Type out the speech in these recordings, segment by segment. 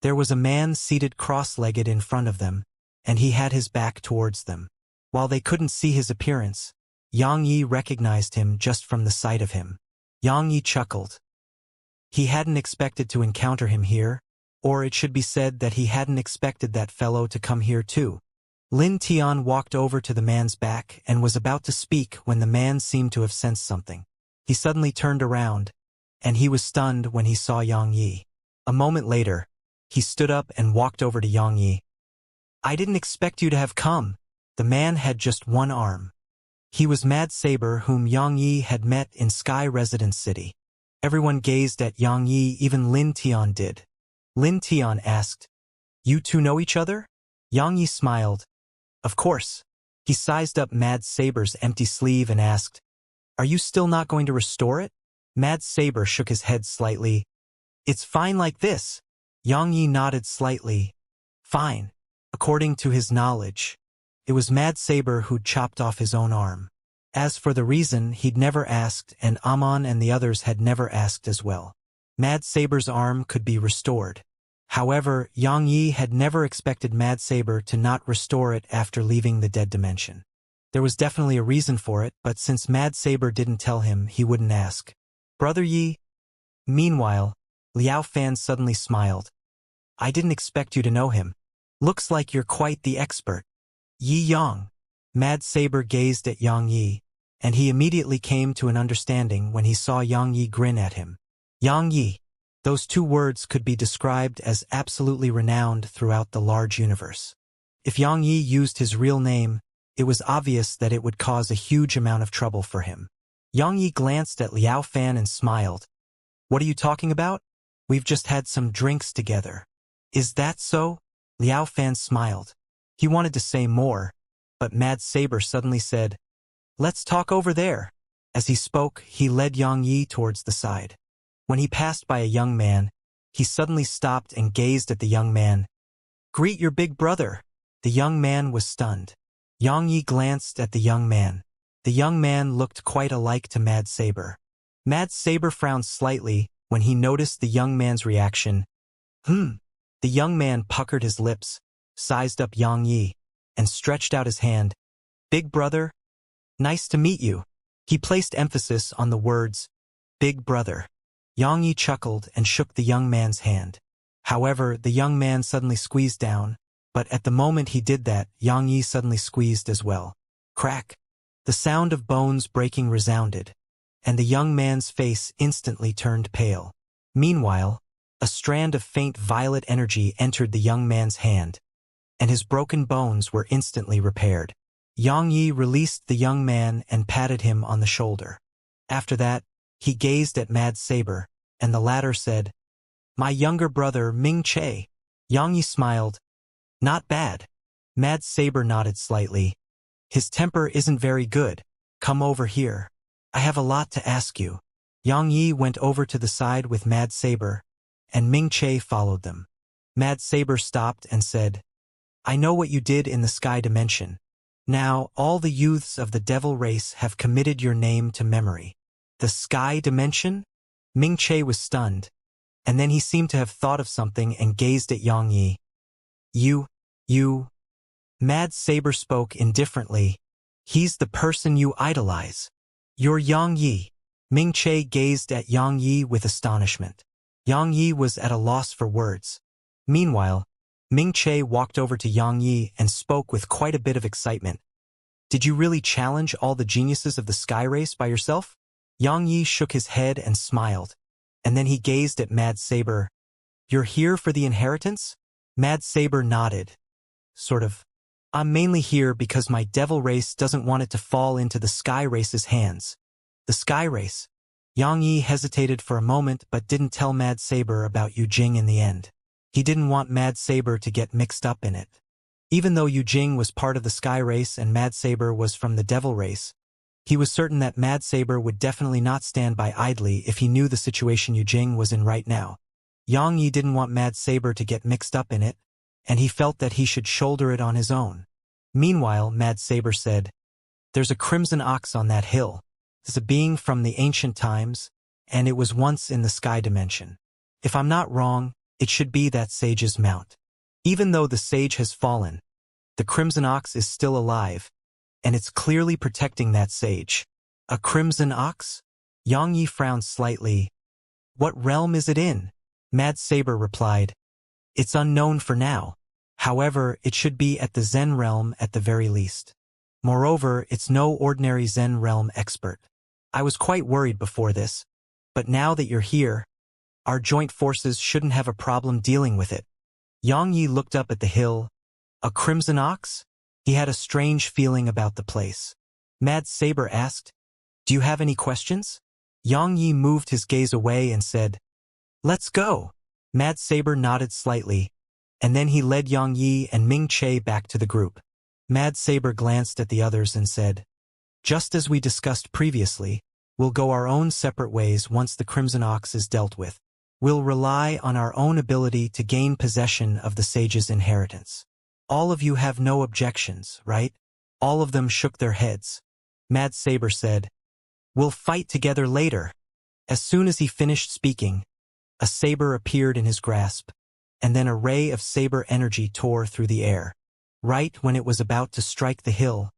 There was a man seated cross-legged in front of them, and he had his back towards them. While they couldn't see his appearance, Yang Yi recognized him just from the sight of him. Yang Yi chuckled. He hadn't expected to encounter him here, or it should be said that he hadn't expected that fellow to come here too. Lin Tian walked over to the man's back and was about to speak when the man seemed to have sensed something. He suddenly turned around, and he was stunned when he saw Yang Yi. A moment later, he stood up and walked over to Yang Yi. I didn't expect you to have come. The man had just one arm. He was Mad Saber, whom Yang Yi had met in Sky Residence City. Everyone gazed at Yang Yi, even Lin Tian did. Lin Tian asked, You two know each other? Yang Yi smiled. Of course. He sized up Mad Saber's empty sleeve and asked, Are you still not going to restore it? Mad Saber shook his head slightly. It's fine like this. Yang Yi nodded slightly. Fine. According to his knowledge, it was Mad Saber who'd chopped off his own arm. As for the reason, he'd never asked, and Amon and the others had never asked as well. Mad Saber's arm could be restored. However, Yang Yi had never expected Mad Saber to not restore it after leaving the dead dimension. There was definitely a reason for it, but since Mad Saber didn't tell him, he wouldn't ask. Brother Yi? Meanwhile, Liao Fan suddenly smiled. I didn't expect you to know him. Looks like you're quite the expert. Yi Yang. Mad Saber gazed at Yang Yi, and he immediately came to an understanding when he saw Yang Yi grin at him. Yang Yi. Those two words could be described as absolutely renowned throughout the large universe. If Yang Yi used his real name, it was obvious that it would cause a huge amount of trouble for him. Yang Yi glanced at Liao Fan and smiled. What are you talking about? We've just had some drinks together. Is that so? Liao Fan smiled. He wanted to say more, but Mad Saber suddenly said, Let's talk over there. As he spoke, he led Yang Yi towards the side. When he passed by a young man, he suddenly stopped and gazed at the young man. Greet your big brother. The young man was stunned. Yang Yi glanced at the young man. The young man looked quite alike to Mad Saber. Mad Saber frowned slightly when he noticed the young man's reaction. The young man puckered his lips, sized up Yang Yi, and stretched out his hand. Big brother? Nice to meet you. He placed emphasis on the words, Big brother. Yang Yi chuckled and shook the young man's hand. However, the young man suddenly squeezed down, but at the moment he did that, Yang Yi suddenly squeezed as well. Crack! The sound of bones breaking resounded, and the young man's face instantly turned pale. Meanwhile, a strand of faint violet energy entered the young man's hand, and his broken bones were instantly repaired. Yang Yi released the young man and patted him on the shoulder. After that, he gazed at Mad Saber, and the latter said, My younger brother Ming Che. Yang Yi smiled. Not bad. Mad Saber nodded slightly. His temper isn't very good. Come over here. I have a lot to ask you. Yang Yi went over to the side with Mad Saber, and Ming Che followed them. Mad Saber stopped and said, I know what you did in the Sky Dimension. Now, all the youths of the Devil race have committed your name to memory. The Sky Dimension? Ming Che was stunned, and then he seemed to have thought of something and gazed at Yang Yi. You. Mad Saber spoke indifferently. He's the person you idolize. You're Yang Yi. Ming Che gazed at Yang Yi with astonishment. Yang Yi was at a loss for words. Meanwhile, Ming Che walked over to Yang Yi and spoke with quite a bit of excitement. Did you really challenge all the geniuses of the Sky Race by yourself? Yang Yi shook his head and smiled, and then he gazed at Mad Saber. You're here for the inheritance? Mad Saber nodded. Sort of. I'm mainly here because my Devil race doesn't want it to fall into the Sky Race's hands. The Sky Race? Yang Yi hesitated for a moment but didn't tell Mad Saber about Yu Jing in the end. He didn't want Mad Saber to get mixed up in it. Even though Yu Jing was part of the Sky Race and Mad Saber was from the Devil race, he was certain that Mad Saber would definitely not stand by idly if he knew the situation Yu Jing was in right now. Yang Yi didn't want Mad Saber to get mixed up in it, and he felt that he should shoulder it on his own. Meanwhile, Mad Saber said, There's a crimson ox on that hill. It's a being from the ancient times, and it was once in the Sky Dimension. If I'm not wrong, It should be that sage's mount. Even though the sage has fallen, the crimson ox is still alive, and it's clearly protecting that sage. A crimson ox? Xianxia frowned slightly. What realm is it in? Mad Saber replied. It's unknown for now. However, it should be at the Zen realm at the very least. Moreover, it's no ordinary Zen realm expert. I was quite worried before this, but now that you're here, our joint forces shouldn't have a problem dealing with it. Xianxia looked up at the hill. A crimson ox? He had a strange feeling about the place. Mad Saber asked, Do you have any questions? Xianxia moved his gaze away and said, Let's go. Mad Saber nodded slightly, and then he led Xianxia and Ming Che back to the group. Mad Saber glanced at the others and said, Just as we discussed previously, we'll go our own separate ways once the Crimson Ox is dealt with. We'll rely on our own ability to gain possession of the sage's inheritance. All of you have no objections, right? All of them shook their heads. Mad Saber said, We'll fight together later. As soon as he finished speaking, a saber appeared in his grasp, and then a ray of saber energy tore through the air. Right when it was about to strike the hill,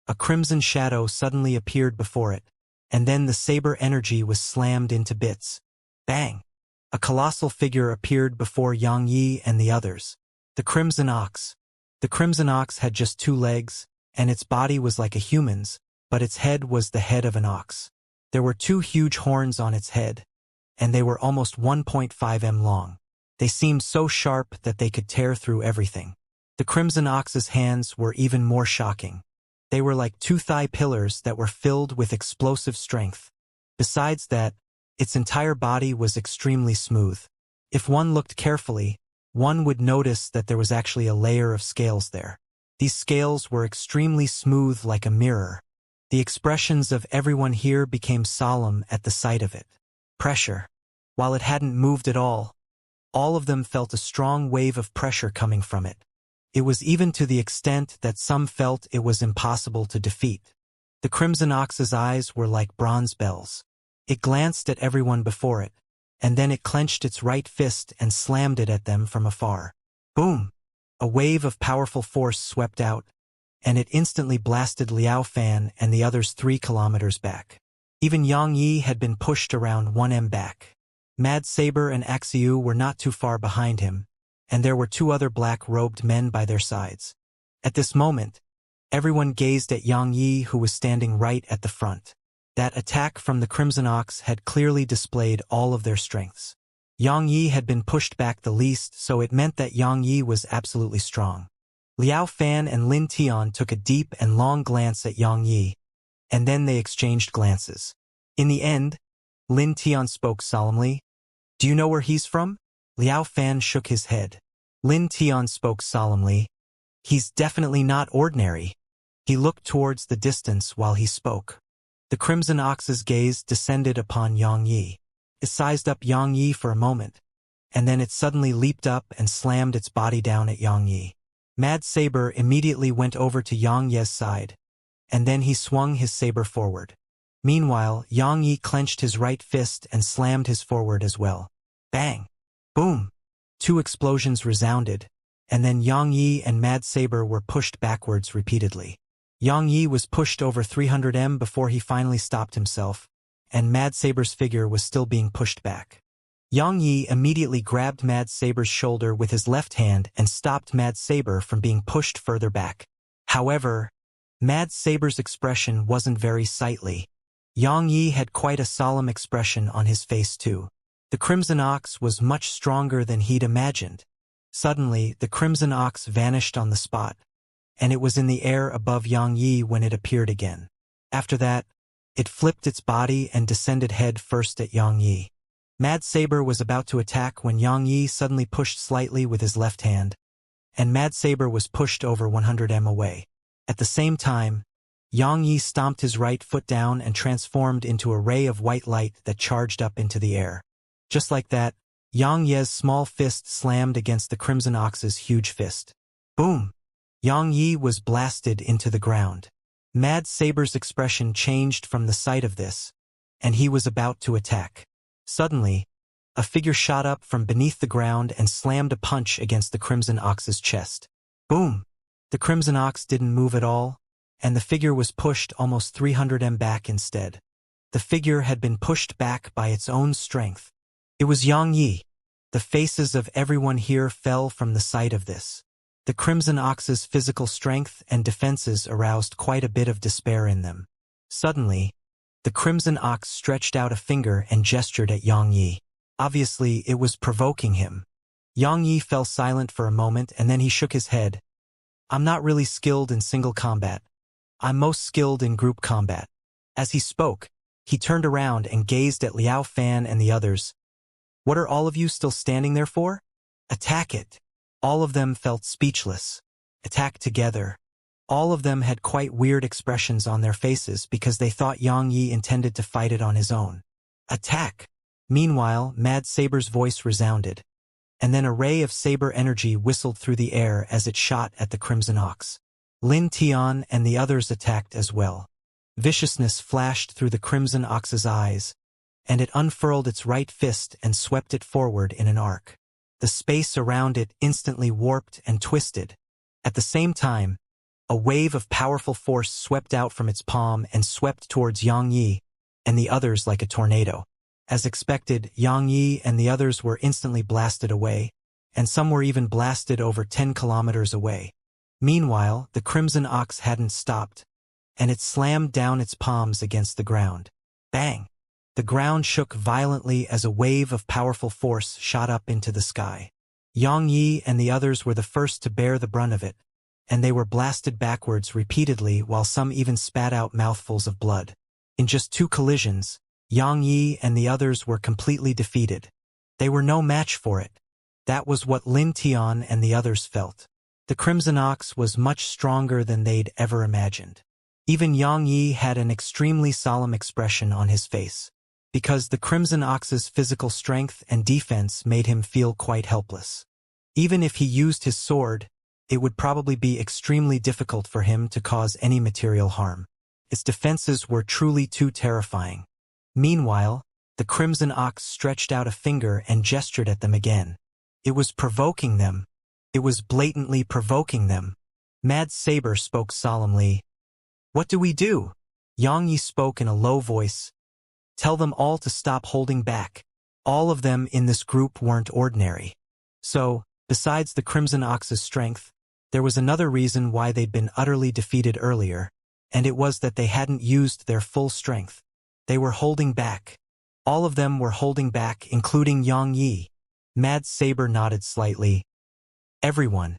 a crimson shadow suddenly appeared before it, and then the saber energy was slammed into bits. Bang! A colossal figure appeared before Xianxia and the others. The Crimson Ox. The Crimson Ox had just 2 legs, and its body was like a human's, but its head was the head of an ox. There were 2 huge horns on its head, and they were almost 1.5 m long. They seemed so sharp that they could tear through everything. The Crimson Ox's hands were even more shocking. They were like 2 thigh pillars that were filled with explosive strength. Besides that, its entire body was extremely smooth. If one looked carefully, one would notice that there was actually a layer of scales there. These scales were extremely smooth like a mirror. The expressions of everyone here became solemn at the sight of it. Pressure. While it hadn't moved at all of them felt a strong wave of pressure coming from it. It was even to the extent that some felt it was impossible to defeat. The Crimson Ox's eyes were like bronze bells. It glanced at everyone before it, and then it clenched its right fist and slammed it at them from afar. Boom! A wave of powerful force swept out, and it instantly blasted Liao Fan and the others 3 kilometers back. Even Xianxia had been pushed around 1 m back. Mad Saber and Axiu were not too far behind him, and there were 2 other black-robed men by their sides. At this moment, everyone gazed at Xianxia, who was standing right at the front. That attack from the Crimson Ox had clearly displayed all of their strengths. Xianxia had been pushed back the least, so it meant that Xianxia was absolutely strong. Liao Fan and Lin Tian took a deep and long glance at Xianxia, and then they exchanged glances. In the end, Lin Tian spoke solemnly. Do you know where he's from? Liao Fan shook his head. Lin Tian spoke solemnly. He's definitely not ordinary. He looked towards the distance while he spoke. The Crimson Ox's gaze descended upon Xianxia. It sized up Xianxia for a moment, and then it suddenly leaped up and slammed its body down at Xianxia. Mad Saber immediately went over to Xiangye's side, and then he swung his saber forward. Meanwhile, Xianxia clenched his right fist and slammed his forward as well. Bang! Boom! 2 explosions resounded, and then Xianxia and Mad Saber were pushed backwards repeatedly. Xianxia was pushed over 300 m before he finally stopped himself, and Mad Saber's figure was still being pushed back. Xianxia immediately grabbed Mad Saber's shoulder with his left hand and stopped Mad Saber from being pushed further back. However, Mad Saber's expression wasn't very sightly. Xianxia had quite a solemn expression on his face too. The Crimson Ox was much stronger than he'd imagined. Suddenly, the Crimson Ox vanished on the spot, and it was in the air above Xianxia when it appeared again. After that, it flipped its body and descended head first at Xianxia. Mad Saber was about to attack when Xianxia suddenly pushed slightly with his left hand, and Mad Saber was pushed over 100 m away. At the same time, Xianxia stomped his right foot down and transformed into a ray of white light that charged up into the air. Just like that, Xiangye's small fist slammed against the Crimson Ox's huge fist. Boom! Xianxia was blasted into the ground. Mad Saber's expression changed from the sight of this, and he was about to attack. Suddenly, A figure shot up from beneath the ground and slammed a punch against the Crimson Ox's chest. Boom! The Crimson Ox didn't move at all, and the figure was pushed almost 300 m back instead. The figure had been pushed back by its own strength. It was Xianxia. The faces of everyone here fell from the sight of this. The Crimson Ox's physical strength and defenses aroused quite a bit of despair in them. Suddenly, the Crimson Ox stretched out a finger and gestured at Xianxia. Obviously, it was provoking him. Xianxia fell silent for a moment and then he shook his head. I'm not really skilled in single combat. I'm most skilled in group combat. As he spoke, he turned around and gazed at Liao Fan and the others. What are all of you still standing there for? Attack it. All of them felt speechless. Attack together. All of them had quite weird expressions on their faces because they thought Xianxia intended to fight it on his own. Attack! Meanwhile, Mad Saber's voice resounded, and then a ray of saber energy whistled through the air as it shot at the Crimson Ox. Lin Tian and the others attacked as well. Viciousness flashed through the Crimson Ox's eyes, and it unfurled its right fist and swept it forward in an arc. The space around it instantly warped and twisted. At the same time, a wave of powerful force swept out from its palm and swept towards Xianxia and the others like a tornado. As expected, Xianxia and the others were instantly blasted away, and some were even blasted over 10 kilometers away. Meanwhile, the Crimson Ox hadn't stopped, and it slammed down its palms against the ground. Bang! The ground shook violently as a wave of powerful force shot up into the sky. Xianxia and the others were the first to bear the brunt of it, and they were blasted backwards repeatedly while some even spat out mouthfuls of blood. In just 2 collisions, Xianxia and the others were completely defeated. They were no match for it. That was what Lin Tian and the others felt. The Crimson Ox was much stronger than they'd ever imagined. Even Xianxia had an extremely solemn expression on his face, because the Crimson Ox's physical strength and defense made him feel quite helpless. Even if he used his sword, it would probably be extremely difficult for him to cause any material harm. Its defenses were truly too terrifying. Meanwhile, the Crimson Ox stretched out a finger and gestured at them again. It was provoking them. It was blatantly provoking them. Mad Saber spoke solemnly. What do we do? Xianxia spoke in a low voice. Tell them all to stop holding back. All of them in this group weren't ordinary. So, besides the Crimson Ox's strength, there was another reason why they'd been utterly defeated earlier, and it was that they hadn't used their full strength. They were holding back. All of them were holding back, including Xianxia. Mad Saber nodded slightly. Everyone,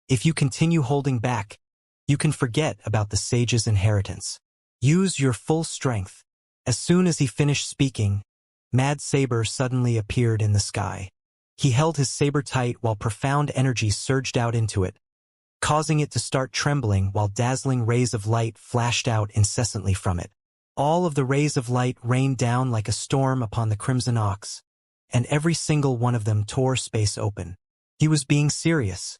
if you continue holding back, you can forget about the sage's inheritance. Use your full strength. As soon as he finished speaking, Mad Saber suddenly appeared in the sky. He held his saber tight while profound energy surged out into it, causing it to start trembling while dazzling rays of light flashed out incessantly from it. All of the rays of light rained down like a storm upon the Crimson Ox, and every single one of them tore space open. He was being serious.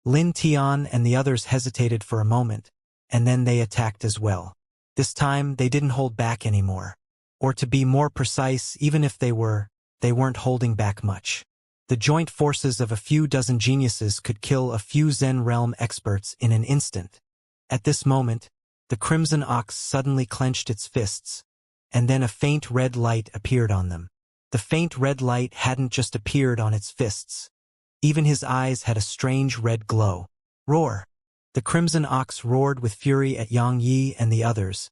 Lin Tian and the others hesitated for a moment, and then they attacked as well. This time, they didn't hold back anymore. Or to be more precise, even if they weren't holding back much. The joint forces of a few dozen geniuses could kill a few Zen realm experts in an instant. At this moment, the Crimson Ox suddenly clenched its fists, and then a faint red light appeared on them. The faint red light hadn't just appeared on its fists. Even his eyes had a strange red glow. Roar! The Crimson Ox roared with fury at Xianxia and the others,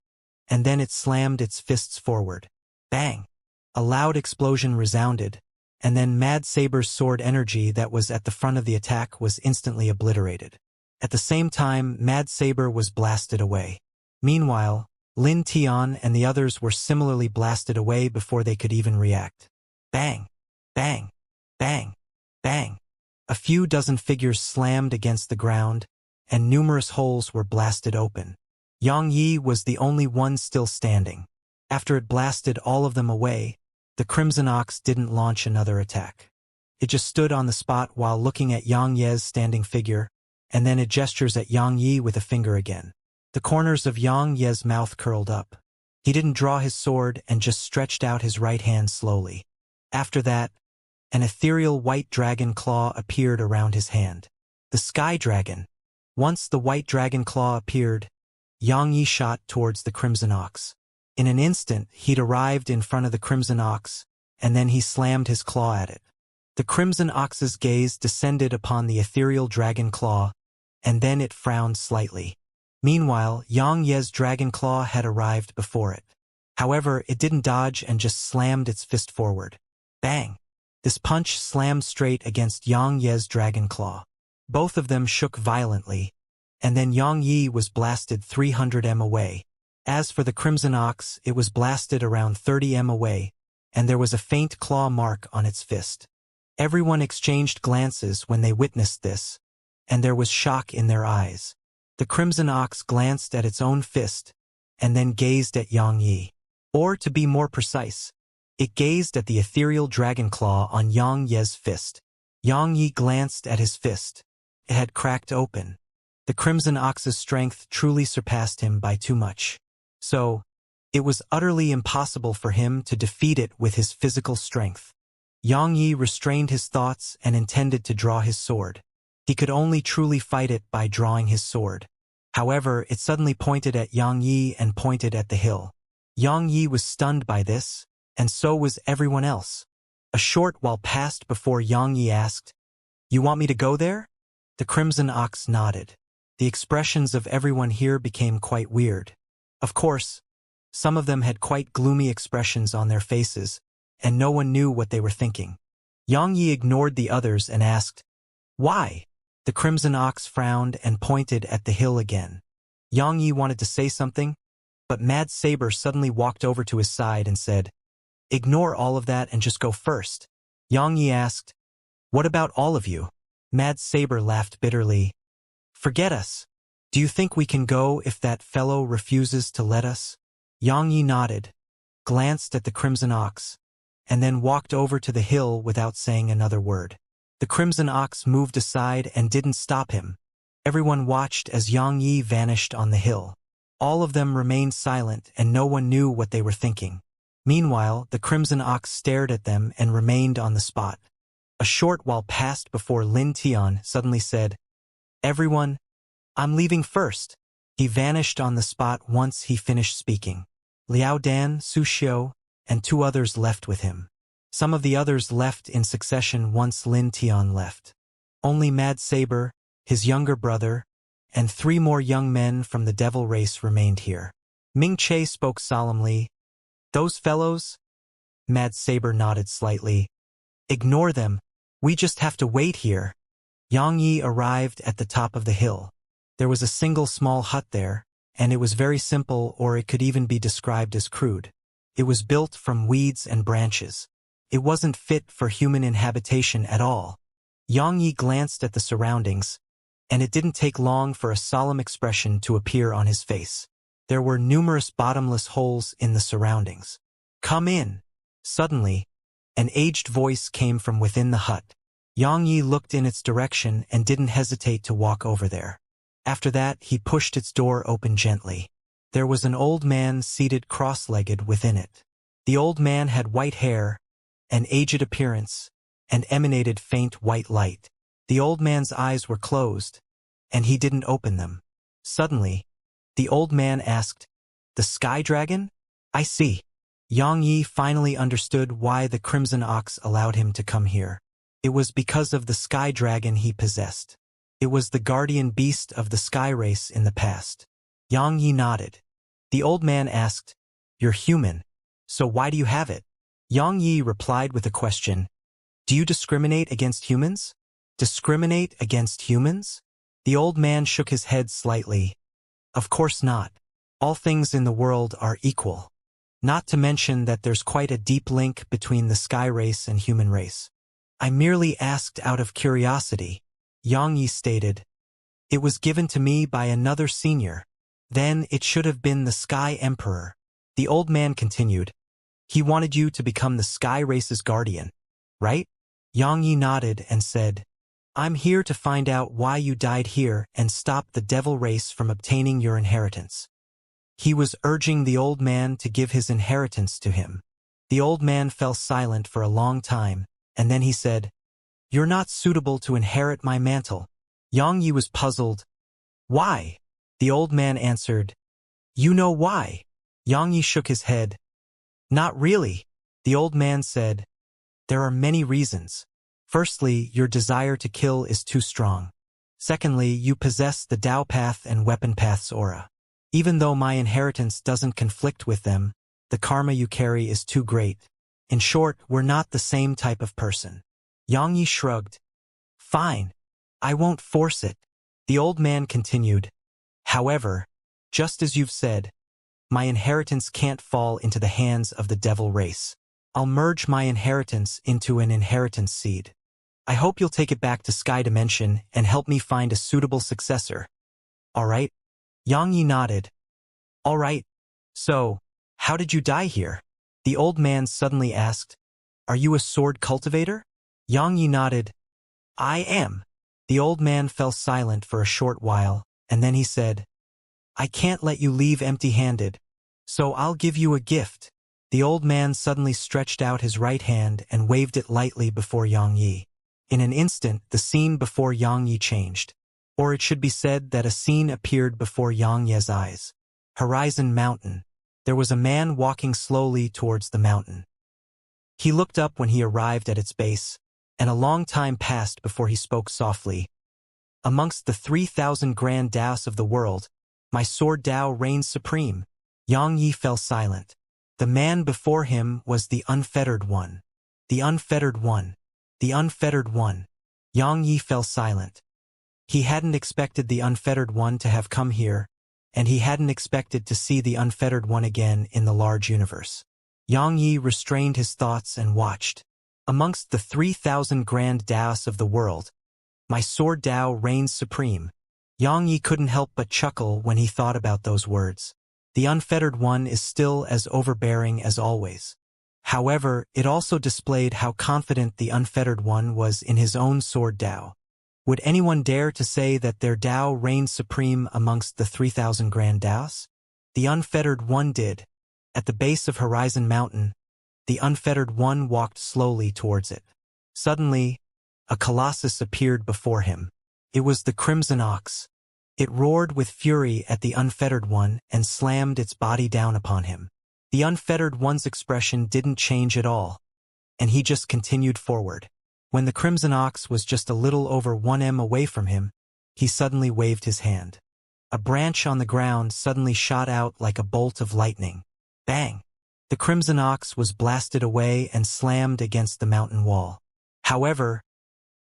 and then it slammed its fists forward. Bang! A loud explosion resounded, and then Mad Saber's sword energy that was at the front of the attack was instantly obliterated. At the same time, Mad Saber was blasted away. Meanwhile, Lin Tian and the others were similarly blasted away before they could even react. Bang! Bang! Bang! Bang! A few dozen figures slammed against the ground, and numerous holes were blasted open. Xianxia was the only one still standing. After it blasted all of them away, the Crimson Ox didn't launch another attack. It just stood on the spot while looking at Xianxia's standing figure, and then it gestures at Xianxia with a finger again. The corners of Xianxia's mouth curled up. He didn't draw his sword and just stretched out his right hand slowly. After that, An ethereal white dragon claw appeared around his hand. The sky dragon. Once the white dragon claw appeared, Xianxia shot towards the crimson ox. In an instant, he'd arrived in front of the crimson ox, and then he slammed his claw at it. The crimson ox's gaze descended upon the ethereal dragon claw, and then it frowned slightly. Meanwhile, Xianxia's dragon claw had arrived before it. However, it didn't dodge and just slammed its fist forward. Bang! This punch slammed straight against Xianxia's dragon claw. Both of them shook violently, and then Xianxia was blasted 300 m away. As for the crimson ox, it was blasted around 30 m away, and there was a faint claw mark on its fist. Everyone exchanged glances when they witnessed this, and there was shock in their eyes. The crimson ox glanced at its own fist, and then gazed at Xianxia. Or, to be more precise, it gazed at the ethereal dragon claw on Xianxia's fist. Xianxia glanced at his fist. It had cracked open. The crimson ox's strength truly surpassed him by too much. So, it was utterly impossible for him to defeat it with his physical strength. Xianxia restrained his thoughts and intended to draw his sword. He could only truly fight it by drawing his sword. However, it suddenly pointed at Xianxia and pointed at the hill. Xianxia was stunned by this, and so was everyone else. A short while passed before Xianxia asked, "You want me to go there?" The crimson ox nodded. The expressions of everyone here became quite weird. Of course, some of them had quite gloomy expressions on their faces, and no one knew what they were thinking. Xianxia ignored the others and asked, "Why?" The crimson ox frowned and pointed at the hill again. Xianxia wanted to say something, but Mad Saber suddenly walked over to his side and said, "Ignore all of that and just go first." Xianxia asked, "What about all of you?" Mad Saber laughed bitterly. "Forget us. Do you think we can go if that fellow refuses to let us?" Xianxia nodded, glanced at the crimson ox, and then walked over to the hill without saying another word. The crimson ox moved aside and didn't stop him. Everyone watched as Xianxia vanished on the hill. All of them remained silent and no one knew what they were thinking. Meanwhile, the crimson ox stared at them and remained on the spot. A short while passed before Lin Tian suddenly said, "Everyone, I'm leaving first." He vanished on the spot once he finished speaking. Liao Dan, Su Xiu, and 2 others left with him. Some of the others left in succession once Lin Tian left. Only Mad Saber, his younger brother, and 3 more young men from the devil race remained here. Ming Che spoke solemnly. "Those fellows?" Mad Saber nodded slightly. "Ignore them. We just have to wait here." Xianxia arrived at the top of the hill. There was a single small hut there, and it was very simple, or it could even be described as crude. It was built from weeds and branches. It wasn't fit for human inhabitation at all. Xianxia glanced at the surroundings, and it didn't take long for a solemn expression to appear on his face. There were numerous bottomless holes in the surroundings. "Come in." Suddenly, an aged voice came from within the hut. Xianxia looked in its direction and didn't hesitate to walk over there. After that, he pushed its door open gently. There was an old man seated cross-legged within it. The old man had white hair, an aged appearance, and emanated faint white light. The old man's eyes were closed, and he didn't open them. Suddenly, the old man asked, "The sky dragon?" "I see." Xianxia finally understood why the crimson ox allowed him to come here. It was because of the sky dragon he possessed. It was the guardian beast of the sky race in the past. Xianxia nodded. The old man asked, "You're human, so why do you have it?" Xianxia replied with a question. "Do you discriminate against humans?" "Discriminate against humans?" The old man shook his head slightly. "Of course not. All things in the world are equal. Not to mention that there's quite a deep link between the sky race and human race. I merely asked out of curiosity," Xianxia stated. "It was given to me by another senior. Then it should have been the Sky Emperor." The old man continued. "He wanted you to become the sky race's guardian, right?" Xianxia nodded and said, "I'm here to find out why you died here and stop the devil race from obtaining your inheritance." He was urging the old man to give his inheritance to him. The old man fell silent for a long time, and then he said, "You're not suitable to inherit my mantle." Xianxia was puzzled. "Why?" The old man answered, "You know why." Xianxia shook his head. "Not really." The old man said, "There are many reasons. Firstly, your desire to kill is too strong. Secondly, you possess the Tao Path and Weapon Path's aura. Even though my inheritance doesn't conflict with them, the karma you carry is too great. In short, we're not the same type of person." Xianxia shrugged. "Fine. I won't force it." The old man continued, "However, just as you've said, my inheritance can't fall into the hands of the devil race. I'll merge my inheritance into an inheritance seed. I hope you'll take it back to Sky Dimension and help me find a suitable successor. All right?" Xianxia nodded. "All right. So, how did you die here?" The old man suddenly asked. "Are you a sword cultivator?" Xianxia nodded. "I am." The old man fell silent for a short while, and then he said, "I can't let you leave empty-handed, so I'll give you a gift." The old man suddenly stretched out his right hand and waved it lightly before Xianxia. In an instant, the scene before Xianxia changed. Or it should be said that a scene appeared before Xianxia's eyes. Horizon Mountain. There was a man walking slowly towards the mountain. He looked up when he arrived at its base, and a long time passed before he spoke softly. "Amongst the 3,000 grand Daos of the world, my sword Tao reigns supreme." Xianxia fell silent. The man before him was the Unfettered One. The Unfettered One. The Unfettered One. Xianxia fell silent. He hadn't expected the Unfettered One to have come here, and he hadn't expected to see the Unfettered One again in the large universe. Xianxia restrained his thoughts and watched. "Amongst the 3,000 grand Daos of the world, my sword Tao reigns supreme." Xianxia couldn't help but chuckle when he thought about those words. The Unfettered One is still as overbearing as always. However, it also displayed how confident the Unfettered One was in his own sword Tao. Would anyone dare to say that their Tao reigned supreme amongst the 3,000 grand Daos? The Unfettered One did. At the base of Horizon Mountain, the Unfettered One walked slowly towards it. Suddenly, a colossus appeared before him. It was the Crimson Ox. It roared with fury at the Unfettered One and slammed its body down upon him. The Unfettered One's expression didn't change at all, and he just continued forward. When the Crimson Ox was just a little over 1 m away from him, he suddenly waved his hand. A branch on the ground suddenly shot out like a bolt of lightning. Bang! The Crimson Ox was blasted away and slammed against the mountain wall. However,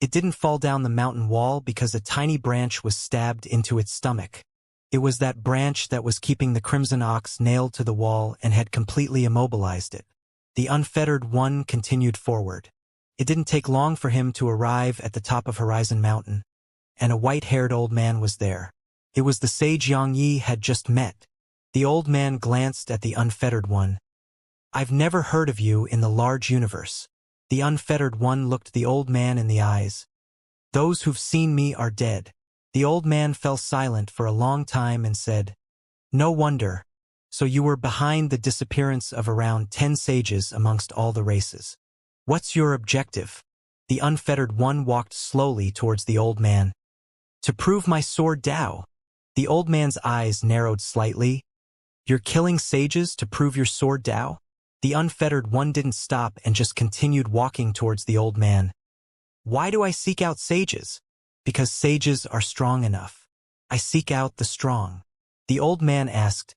it didn't fall down the mountain wall because a tiny branch was stabbed into its stomach. It was that branch that was keeping the Crimson Ox nailed to the wall and had completely immobilized it. The Unfettered One continued forward. It didn't take long for him to arrive at the top of Horizon Mountain, and a white-haired old man was there. It was the sage Xianxia had just met. The old man glanced at the Unfettered One. "I've never heard of you in the large universe." The Unfettered One looked the old man in the eyes. "Those who've seen me are dead." The old man fell silent for a long time and said, "No wonder. So you were behind the disappearance of around 10 sages amongst all the races. What's your objective?" The Unfettered One walked slowly towards the old man. "To prove my sword Tao." The old man's eyes narrowed slightly. "You're killing sages to prove your sword Tao?" The Unfettered One didn't stop and just continued walking towards the old man. "Why do I seek out sages? Because sages are strong enough. I seek out the strong." The old man asked,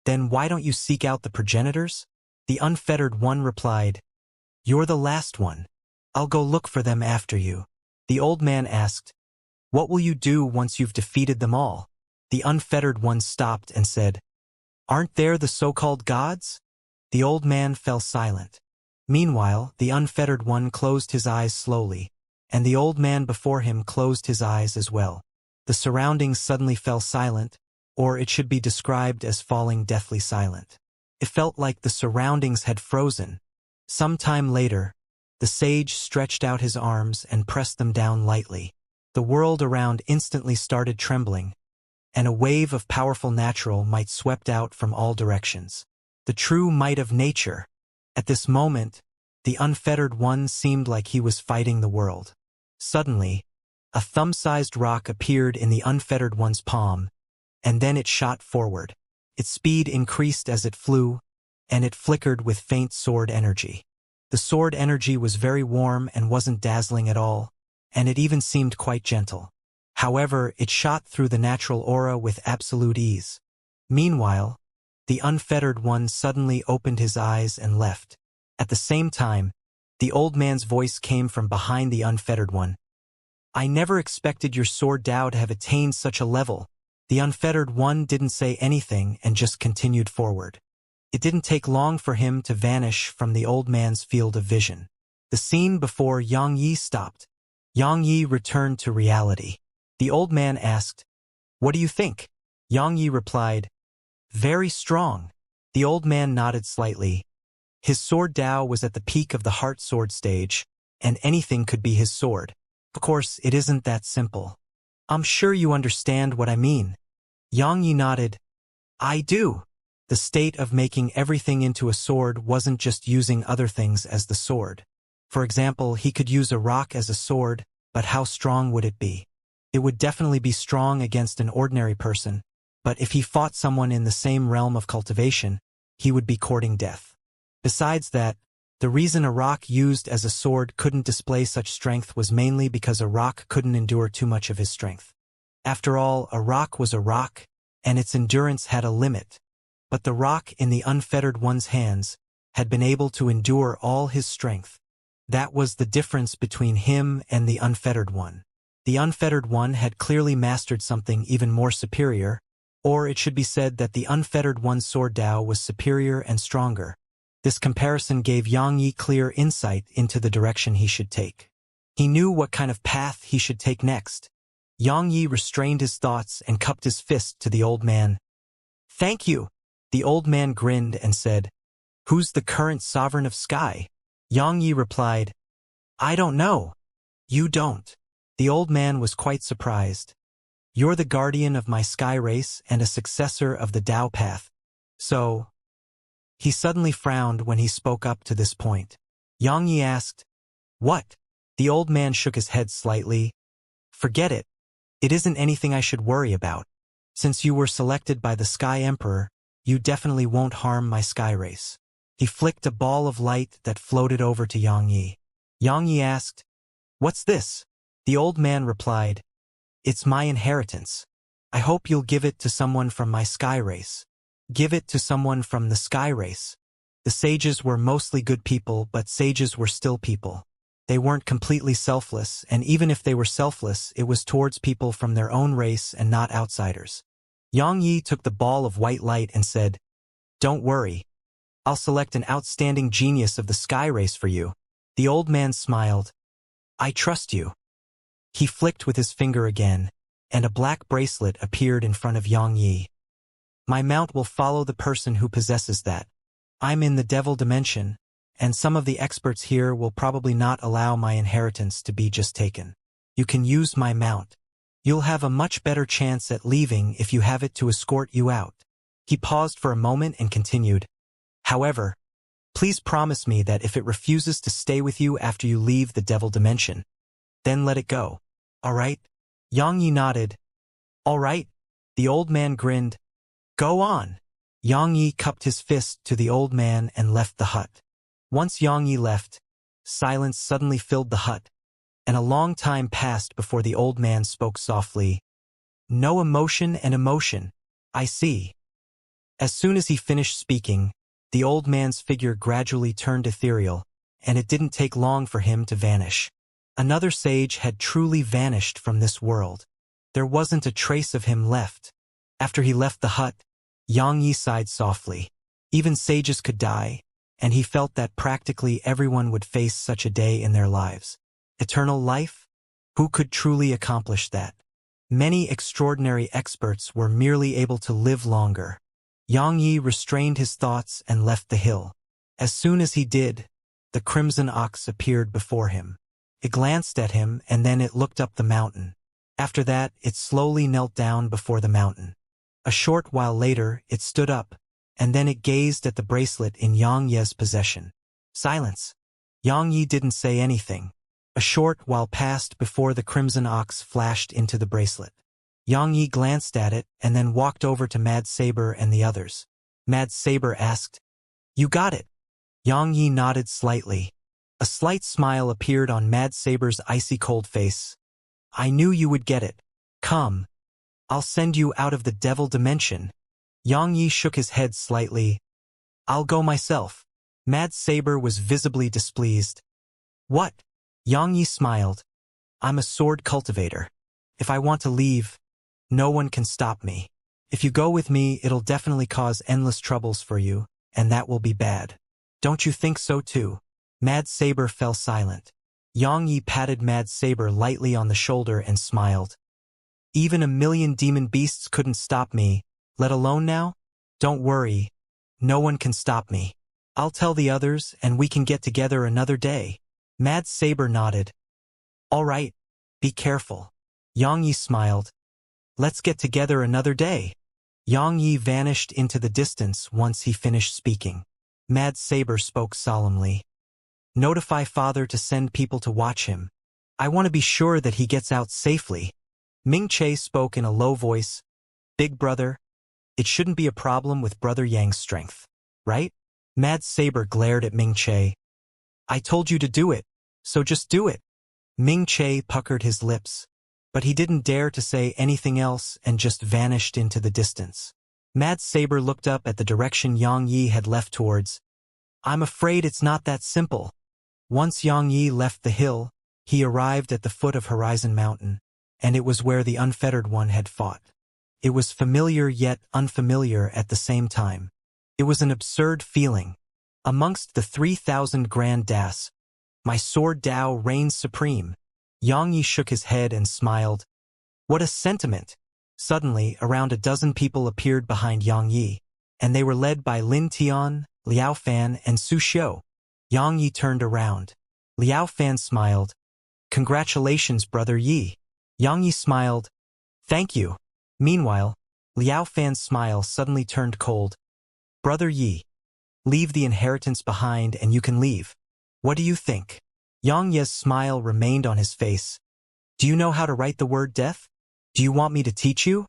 "Then why don't you seek out the progenitors?" The Unfettered One replied, "You're the last one. I'll go look for them after you." The old man asked, "What will you do once you've defeated them all?" The Unfettered One stopped and said, "Aren't there the so-called gods?" The old man fell silent. Meanwhile, the Unfettered One closed his eyes slowly, and the old man before him closed his eyes as well. The surroundings suddenly fell silent, or it should be described as falling deathly silent. It felt like the surroundings had frozen. Some time later, the sage stretched out his arms and pressed them down lightly. The world around instantly started trembling, and a wave of powerful natural might swept out from all directions. The true might of nature. At this moment, The unfettered one seemed like he was fighting the world. Suddenly, a thumb-sized rock appeared in the unfettered one's palm, and then it shot forward. Its speed increased as it flew, and it flickered with faint sword energy. The sword energy was very warm and wasn't dazzling at all, and it even seemed quite gentle. However, it shot through the natural aura with absolute ease. Meanwhile, the unfettered one suddenly opened his eyes and left. At the same time, the old man's voice came from behind the unfettered one. I never expected your sword Dao to have attained such a level. The unfettered one didn't say anything and just continued forward. It didn't take long for him to vanish from the old man's field of vision. The scene before Yang Yi stopped. Yang Yi returned to reality. The old man asked, "What do you think?" Yang Yi replied, "Very strong." The old man nodded slightly. His sword Dao was at the peak of the heart sword stage, and anything could be his sword. Of course, it isn't that simple. I'm sure you understand what I mean. Yang Yi nodded. I do. The state of making everything into a sword wasn't just using other things as the sword. For example, he could use a rock as a sword, but how strong would it be? It would definitely be strong against an ordinary person, but if he fought someone in the same realm of cultivation, he would be courting death. Besides that, the reason a rock used as a sword couldn't display such strength was mainly because a rock couldn't endure too much of his strength. After all, a rock was a rock, and its endurance had a limit. But the rock in the unfettered one's hands had been able to endure all his strength. That was the difference between him and the unfettered one. The unfettered one had clearly mastered something even more superior, or it should be said that the unfettered one's sword Dao was superior and stronger. This comparison gave Yang Yi clear insight into the direction he should take. He knew what kind of path he should take next. Yang Yi restrained his thoughts and cupped his fist to the old man. Thank you. The old man grinned and said, Who's the current sovereign of Sky? Yang Yi replied, I don't know. You don't. The old man was quite surprised. You're the guardian of my Sky race and a successor of the Tao path. So... He suddenly frowned when he spoke up to this point. Yang Yi asked, What? The old man shook his head slightly. Forget it. It isn't anything I should worry about. Since you were selected by the Sky Emperor, you definitely won't harm my Sky race. He flicked a ball of light that floated over to Yang Yi. Yang Yi asked, What's this? The old man replied, It's my inheritance. I hope you'll give it to someone from my Sky race. Give it to someone from the Sky race. The sages were mostly good people, but sages were still people. They weren't completely selfless, and even if they were selfless, it was towards people from their own race and not outsiders. Yang Yi took the ball of white light and said, Don't worry. I'll select an outstanding genius of the Sky race for you. The old man smiled. I trust you. He flicked with his finger again, and a black bracelet appeared in front of Yang Yi. My mount will follow the person who possesses that. I'm in the devil dimension, and some of the experts here will probably not allow my inheritance to be just taken. You can use my mount. You'll have a much better chance at leaving if you have it to escort you out. He paused for a moment and continued. However, please promise me that if it refuses to stay with you after you leave the devil dimension, then let it go. All right? Yang Yi nodded. All right. The old man grinned. Go on. Yang Yi cupped his fist to the old man and left the hut. Once Yang Yi left, silence suddenly filled the hut, and a long time passed before the old man spoke softly. No emotion and emotion. I see. As soon as he finished speaking, the old man's figure gradually turned ethereal, and it didn't take long for him to vanish. Another sage had truly vanished from this world. There wasn't a trace of him left. After he left the hut, Yang Yi sighed softly. Even sages could die, and he felt that practically everyone would face such a day in their lives. Eternal life? Who could truly accomplish that? Many extraordinary experts were merely able to live longer. Yang Yi restrained his thoughts and left the hill. As soon as he did, the crimson ox appeared before him. It glanced at him and then it looked up the mountain. After that, it slowly knelt down before the mountain. A short while later, it stood up, and then it gazed at the bracelet in Yang Ye's possession. Silence. Yang Yi didn't say anything. A short while passed before the crimson ox flashed into the bracelet. Yang Yi glanced at it and then walked over to Mad Saber and the others. Mad Saber asked, "You got it?" Yang Yi nodded slightly. A slight smile appeared on Mad Saber's icy cold face. "I knew you would get it. Come. I'll send you out of the devil dimension." Yang Yi shook his head slightly. "I'll go myself." Mad Saber was visibly displeased. "What?" Yang Yi smiled. "I'm a sword cultivator. If I want to leave, no one can stop me. If you go with me, it'll definitely cause endless troubles for you, and that will be bad. Don't you think so too?" Mad Saber fell silent. Yang Yi patted Mad Saber lightly on the shoulder and smiled. "Even a million demon beasts couldn't stop me, let alone now? Don't worry, no one can stop me. I'll tell the others and we can get together another day." Mad Saber nodded. "All right, be careful." Yang Yi smiled. "Let's get together another day." Yang Yi vanished into the distance once he finished speaking. Mad Saber spoke solemnly. "Notify father to send people to watch him. I want to be sure that he gets out safely." Ming Che spoke in a low voice. "Big brother, it shouldn't be a problem with Brother Yang's strength, right?" Mad Saber glared at Ming Che. "I told you to do it, so just do it." Ming Che puckered his lips, but he didn't dare to say anything else and just vanished into the distance. Mad Saber looked up at the direction Yang Yi had left towards. "I'm afraid it's not that simple." Once Yang Yi left the hill, he arrived at the foot of Horizon Mountain, and it was where the Unfettered One had fought. It was familiar yet unfamiliar at the same time. It was an absurd feeling. Amongst the 3,000 Grand Das, my sword Tao reigns supreme. Yang Yi shook his head and smiled. What a sentiment! Suddenly, around a dozen people appeared behind Yang Yi, and they were led by Lin Tian, Liao Fan, and Su Xiu. Yang Yi turned around. Liao Fan smiled. "Congratulations, Brother Yi." Yang Yi smiled. "Thank you." Meanwhile, Liao Fan's smile suddenly turned cold. "Brother Yi, leave the inheritance behind and you can leave. What do you think?" Yang Ye's smile remained on his face. "Do you know how to write the word death? Do you want me to teach you?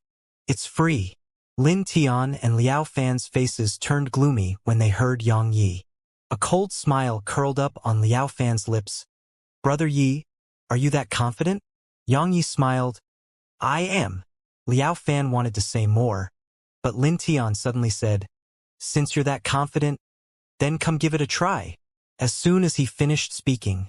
It's free." Lin Tian and Liao Fan's faces turned gloomy when they heard Yang Yi. A cold smile curled up on Liao Fan's lips. "Brother Yi, are you that confident?" Yang Yi smiled. "I am." Liao Fan wanted to say more, but Lin Tian suddenly said, "Since you're that confident, then come give it a try." As soon as he finished speaking,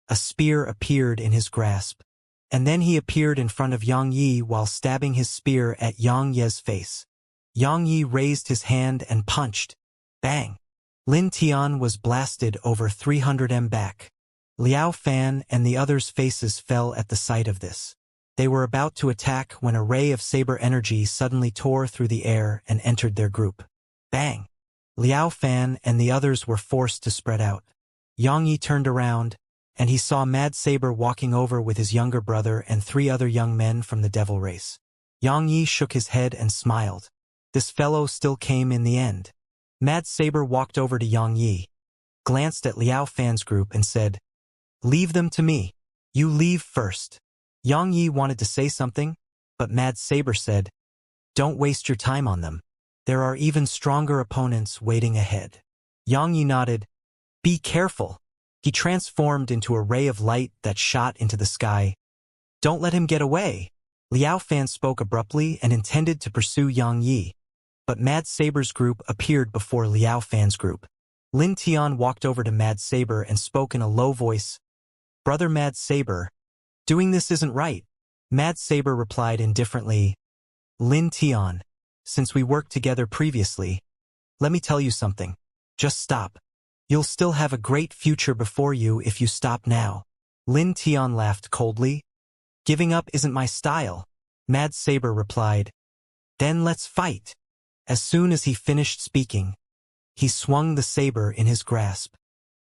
a spear appeared in his grasp, and then he appeared in front of Yang Yi while stabbing his spear at Yang Ye's face. Yang Yi raised his hand and punched. Bang! Lin Tian was blasted over 300 m back. Liao Fan and the others' faces fell at the sight of this. They were about to attack when a ray of saber energy suddenly tore through the air and entered their group. Bang! Liao Fan and the others were forced to spread out. Yang Yi turned around, and he saw Mad Saber walking over with his younger brother and 3 other young men from the devil race. Yang Yi shook his head and smiled. This fellow still came in the end. Mad Saber walked over to Yang Yi, glanced at Liao Fan's group and said, "Leave them to me. You leave first." Yang Yi wanted to say something, but Mad Saber said, "Don't waste your time on them. There are even stronger opponents waiting ahead." Yang Yi nodded. "Be careful." He transformed into a ray of light that shot into the sky. "Don't let him get away." Liao Fan spoke abruptly and intended to pursue Yang Yi, but Mad Saber's group appeared before Liao Fan's group. Lin Tian walked over to Mad Saber and spoke in a low voice. "Brother Mad Saber, doing this isn't right." Mad Saber replied indifferently, "Lin Tian, since we worked together previously, let me tell you something. Just stop. You'll still have a great future before you if you stop now." Lin Tian laughed coldly. "Giving up isn't my style." Mad Saber replied, "Then let's fight." As soon as he finished speaking, he swung the saber in his grasp.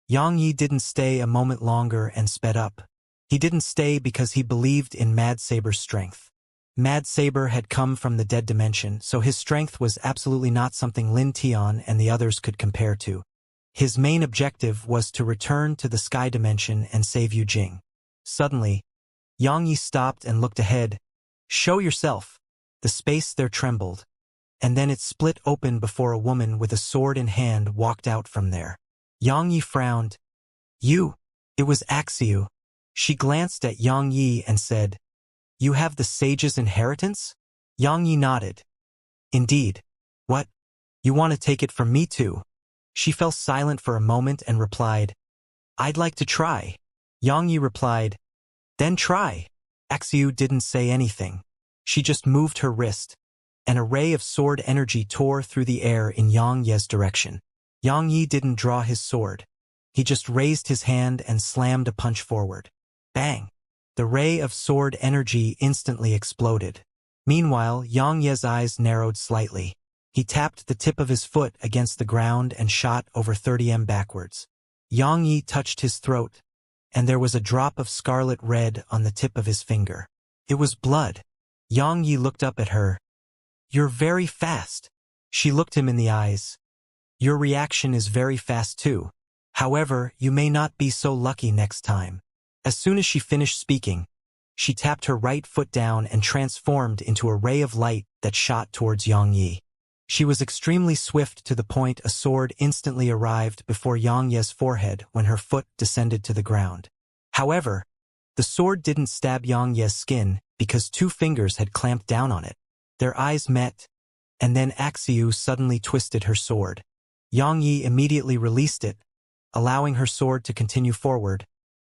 Yang Yi didn't stay a moment longer and sped up. He didn't stay because he believed in Mad Saber's strength. Mad Saber had come from the dead dimension, so his strength was absolutely not something Lin Tian and the others could compare to. His main objective was to return to the sky dimension and save Yu Jing. Suddenly, Xianxia stopped and looked ahead. "Show yourself." The space there trembled, and then it split open before a woman with a sword in hand walked out from there. Xianxia frowned. "You." It was Axiu. She glanced at Xianxia and said, "You have the sage's inheritance?" Xianxia nodded. "Indeed. What? You want to take it from me too?" She fell silent for a moment and replied, "I'd like to try." Xianxia replied, "Then try." Axiu didn't say anything. She just moved her wrist. An array of sword energy tore through the air in Xianxia's direction. Xianxia didn't draw his sword. He just raised his hand and slammed a punch forward. Bang! The ray of sword energy instantly exploded. Meanwhile, Xianxia's eyes narrowed slightly. He tapped the tip of his foot against the ground and shot over 30 m backwards. Xianxia touched his throat, and there was a drop of scarlet red on the tip of his finger. It was blood. Xianxia looked up at her. "You're very fast." She looked him in the eyes. "Your reaction is very fast too. However, you may not be so lucky next time." As soon as she finished speaking, she tapped her right foot down and transformed into a ray of light that shot towards Xianxia. She was extremely swift to the point a sword instantly arrived before Xianxia's forehead when her foot descended to the ground. However, the sword didn't stab Xianxia's skin because 2 fingers had clamped down on it. Their eyes met, and then Axiu suddenly twisted her sword. Xianxia immediately released it, allowing her sword to continue forward,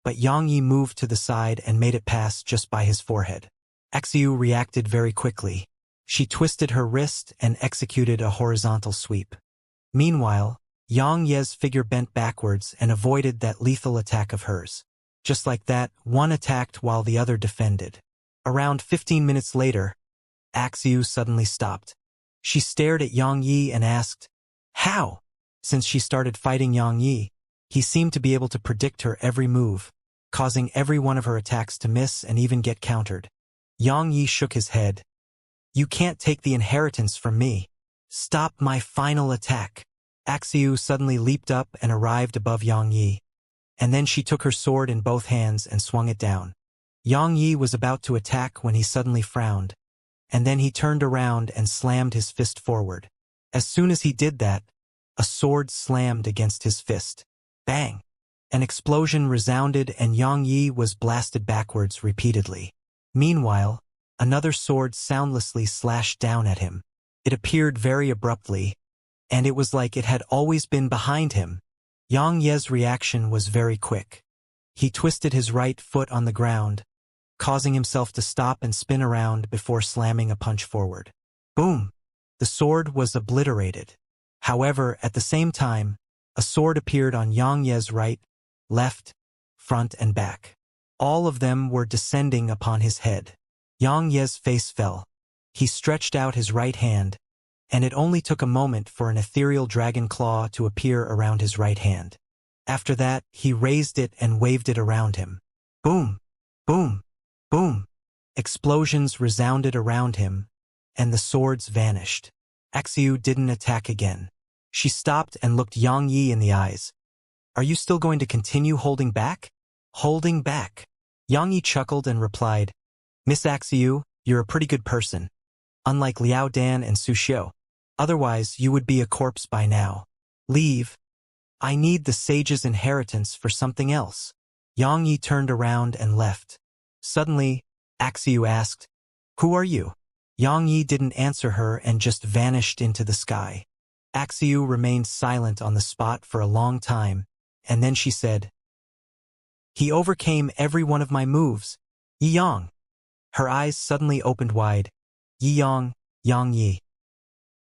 but Xianxia moved to the side and made it pass just by his forehead. Axiu reacted very quickly. She twisted her wrist and executed a horizontal sweep. Meanwhile, Xianxia's figure bent backwards and avoided that lethal attack of hers. Just like that, one attacked while the other defended. Around 15 minutes later, Axiu suddenly stopped. She stared at Xianxia and asked, "How?" Since she started fighting Xianxia, he seemed to be able to predict her every move, causing every one of her attacks to miss and even get countered. Xianxia shook his head. "You can't take the inheritance from me. Stop my final attack." Axiu suddenly leaped up and arrived above Xianxia, and then she took her sword in both hands and swung it down. Xianxia was about to attack when he suddenly frowned, and then he turned around and slammed his fist forward. As soon as he did that, a sword slammed against his fist. Bang! An explosion resounded and Xianxia was blasted backwards repeatedly. Meanwhile, another sword soundlessly slashed down at him. It appeared very abruptly, and it was like it had always been behind him. Xianxia's reaction was very quick. He twisted his right foot on the ground, causing himself to stop and spin around before slamming a punch forward. Boom! The sword was obliterated. However, at the same time, a sword appeared on Xianxia's right, left, front and back. All of them were descending upon his head. Xianxia's face fell. He stretched out his right hand, and it only took a moment for an ethereal dragon claw to appear around his right hand. After that, he raised it and waved it around him. Boom! Boom! Boom! Explosions resounded around him, and the swords vanished. Axiu didn't attack again. She stopped and looked Xianxia in the eyes. "Are you still going to continue holding back?" "Holding back." Xianxia chuckled and replied, "Miss Axiu, you're a pretty good person. Unlike Liao Dan and Su Xiu. Otherwise, you would be a corpse by now. Leave. I need the sage's inheritance for something else." Xianxia turned around and left. Suddenly, Axiu asked, "Who are you?" Xianxia didn't answer her and just vanished into the sky. Axiu remained silent on the spot for a long time, and then she said, "He overcame every one of my moves. Yi-Yang." Her eyes suddenly opened wide. Yi-Yang, Xianxia.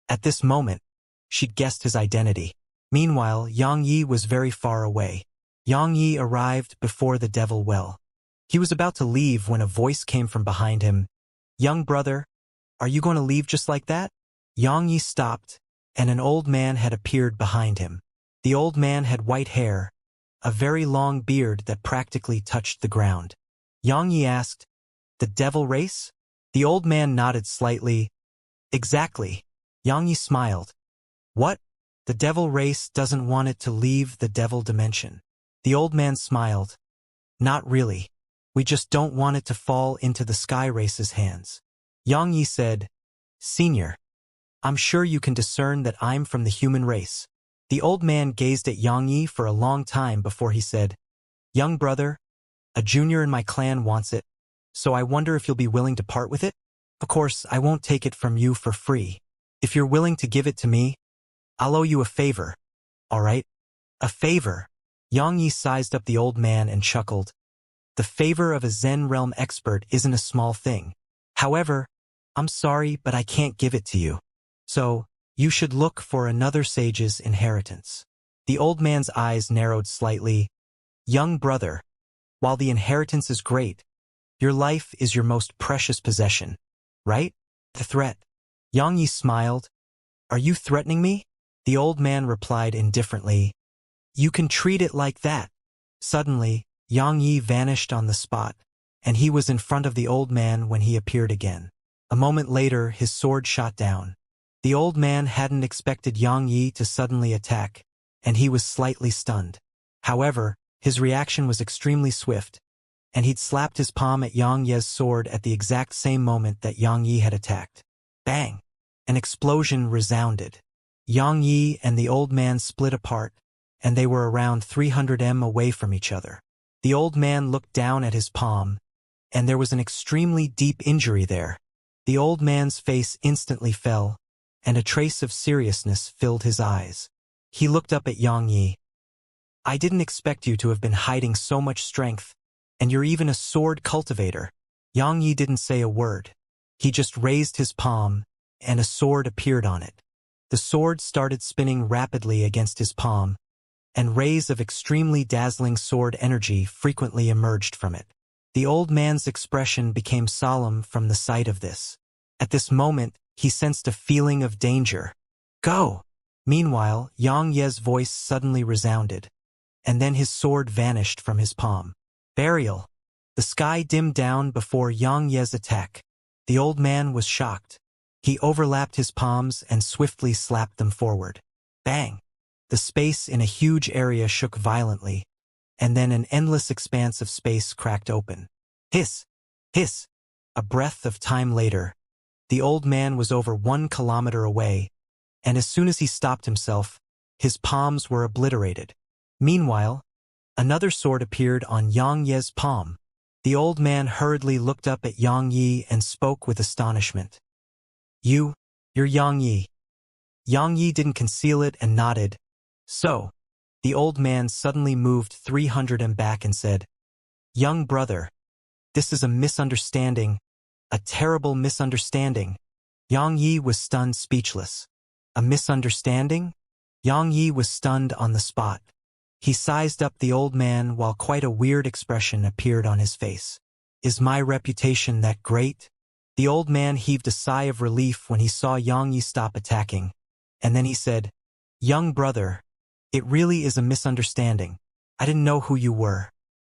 At this moment, she'd guessed his identity. Meanwhile, Xianxia was very far away. Xianxia arrived before the devil well. He was about to leave when a voice came from behind him. "Young brother, are you going to leave just like that?" Xianxia stopped, and an old man had appeared behind him. The old man had white hair, a very long beard that practically touched the ground. Xianxia asked, "The devil race?" The old man nodded slightly. "Exactly." Xianxia smiled. "What? The devil race doesn't want it to leave the devil dimension. The old man smiled. Not really. We just don't want it to fall into the sky race's hands. Xianxia said, Senior, I'm sure you can discern that I'm from the human race. The old man gazed at Xianxia for a long time before he said, Young brother, a junior in my clan wants it, so I wonder if you'll be willing to part with it? Of course, I won't take it from you for free. If you're willing to give it to me, I'll owe you a favor. All right? A favor. Xianxia sized up the old man and chuckled. The favor of a Zen realm expert isn't a small thing. However, I'm sorry, but I can't give it to you. So, you should look for another sage's inheritance. The old man's eyes narrowed slightly. Young brother, while the inheritance is great, your life is your most precious possession, right? The threat. Xianxia smiled. Are you threatening me? The old man replied indifferently. You can treat it like that. Suddenly, Xianxia vanished on the spot, and he was in front of the old man when he appeared again. A moment later, his sword shot down. The old man hadn't expected Xianxia to suddenly attack, and he was slightly stunned. However, his reaction was extremely swift, and he'd slapped his palm at Xianxia's sword at the exact same moment that Xianxia had attacked. Bang! An explosion resounded. Xianxia and the old man split apart, and they were around 300 m away from each other. The old man looked down at his palm, and there was an extremely deep injury there. The old man's face instantly fell, and a trace of seriousness filled his eyes. He looked up at Xianxia. I didn't expect you to have been hiding so much strength, and you're even a sword cultivator. Xianxia didn't say a word. He just raised his palm, and a sword appeared on it. The sword started spinning rapidly against his palm, and rays of extremely dazzling sword energy frequently emerged from it. The old man's expression became solemn from the sight of this. At this moment, he sensed a feeling of danger. Go! Meanwhile, Xianxia's voice suddenly resounded, and then his sword vanished from his palm. Burial! The sky dimmed down before Xianxia's attack. The old man was shocked. He overlapped his palms and swiftly slapped them forward. Bang! The space in a huge area shook violently, and then an endless expanse of space cracked open. Hiss! Hiss! A breath of time later, the old man was over 1 kilometer away, and as soon as he stopped himself, his palms were obliterated. Meanwhile, another sword appeared on Xianxia's palm. The old man hurriedly looked up at Xianxia and spoke with astonishment. You're Xianxia. Xianxia didn't conceal it and nodded. So, the old man suddenly moved 300 m back and said, Young brother, this is a misunderstanding, a terrible misunderstanding. Xianxia was stunned speechless. A misunderstanding? Xianxia was stunned on the spot. He sized up the old man while quite a weird expression appeared on his face. Is my reputation that great? The old man heaved a sigh of relief when he saw Xianxia stop attacking, and then he said, Young brother, it really is a misunderstanding. I didn't know who you were.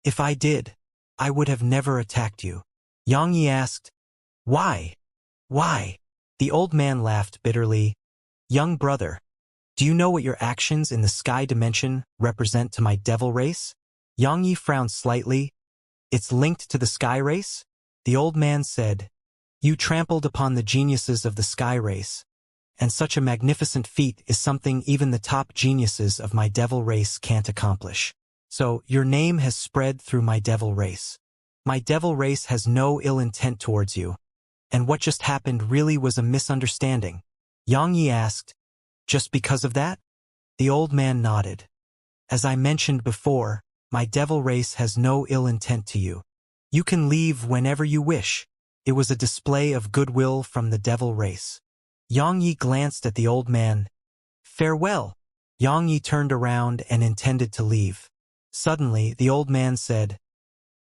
If I did, I would have never attacked you. Xianxia asked, Why? Why? The old man laughed bitterly. Young brother, do you know what your actions in the sky dimension represent to my devil race? Xianxia frowned slightly. It's linked to the sky race? The old man said, You trampled upon the geniuses of the sky race, and such a magnificent feat is something even the top geniuses of my devil race can't accomplish. So, your name has spread through my devil race. My devil race has no ill intent towards you, and what just happened really was a misunderstanding. Xianxia asked, Just because of that? The old man nodded. As I mentioned before, my devil race has no ill intent to you. You can leave whenever you wish. It was a display of goodwill from the devil race. Xianxia glanced at the old man. Farewell. Xianxia turned around and intended to leave. Suddenly, the old man said,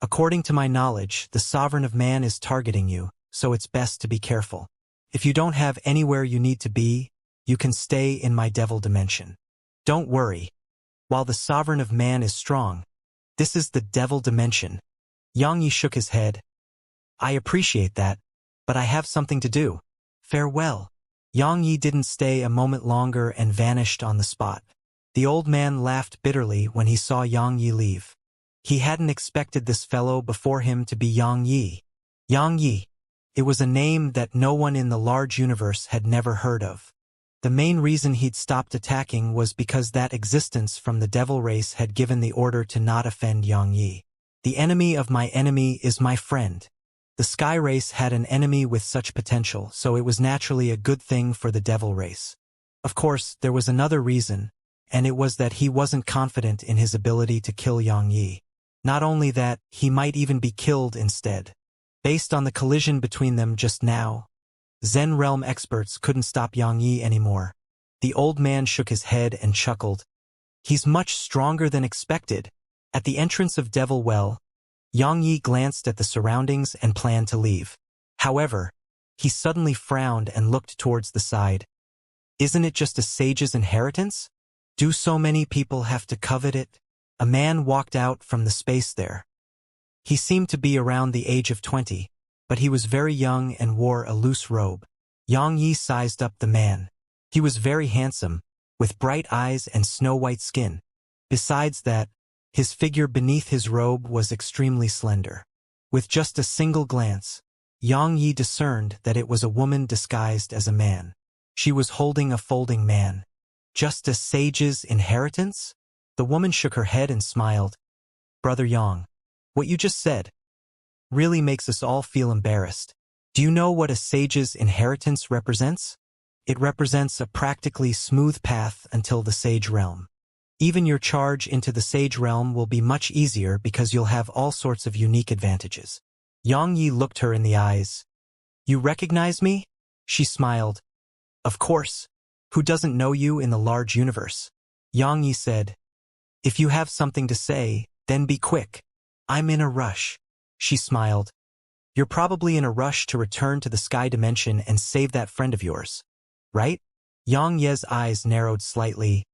According to my knowledge, the sovereign of man is targeting you, so it's best to be careful. If you don't have anywhere you need to be, you can stay in my devil dimension. Don't worry. While the sovereign of man is strong, this is the devil dimension. Xianxia shook his head. I appreciate that, but I have something to do. Farewell. Yang Yi didn't stay a moment longer and vanished on the spot. The old man laughed bitterly when he saw Yang Yi leave. He hadn't expected this fellow before him to be Yang Yi. Yang Yi. It was a name that no one in the large universe had never heard of. The main reason he'd stopped attacking was because that existence from the devil race had given the order to not offend Yang Yi. The enemy of my enemy is my friend. The sky race had an enemy with such potential, so it was naturally a good thing for the devil race. Of course, there was another reason, and it was that he wasn't confident in his ability to kill Yang Yi. Not only that, he might even be killed instead. Based on the collision between them just now, Zen realm experts couldn't stop Yang Yi anymore. The old man shook his head and chuckled. He's much stronger than expected. At the entrance of Devil Well, Yang Yi glanced at the surroundings and planned to leave. However, he suddenly frowned and looked towards the side. Isn't it just a sage's inheritance? Do so many people have to covet it? A man walked out from the space there. He seemed to be around the age of 20, but he was very young and wore a loose robe. Yang Yi sized up the man. He was very handsome, with bright eyes and snow-white skin. Besides that, his figure beneath his robe was extremely slender. With just a single glance, Yang Yi discerned that it was a woman disguised as a man. She was holding a folding man. Just a sage's inheritance? The woman shook her head and smiled. Brother Yang, what you just said really makes us all feel embarrassed. Do you know what a sage's inheritance represents? It represents a practically smooth path until the sage realm. Even your charge into the sage realm will be much easier because you'll have all sorts of unique advantages. Yang Yi looked her in the eyes. You recognize me? She smiled. Of course. Who doesn't know you in the large universe? Yang Yi said. If you have something to say, then be quick. I'm in a rush. She smiled. You're probably in a rush to return to the sky dimension and save that friend of yours, right? Yang Ye's eyes narrowed slightly.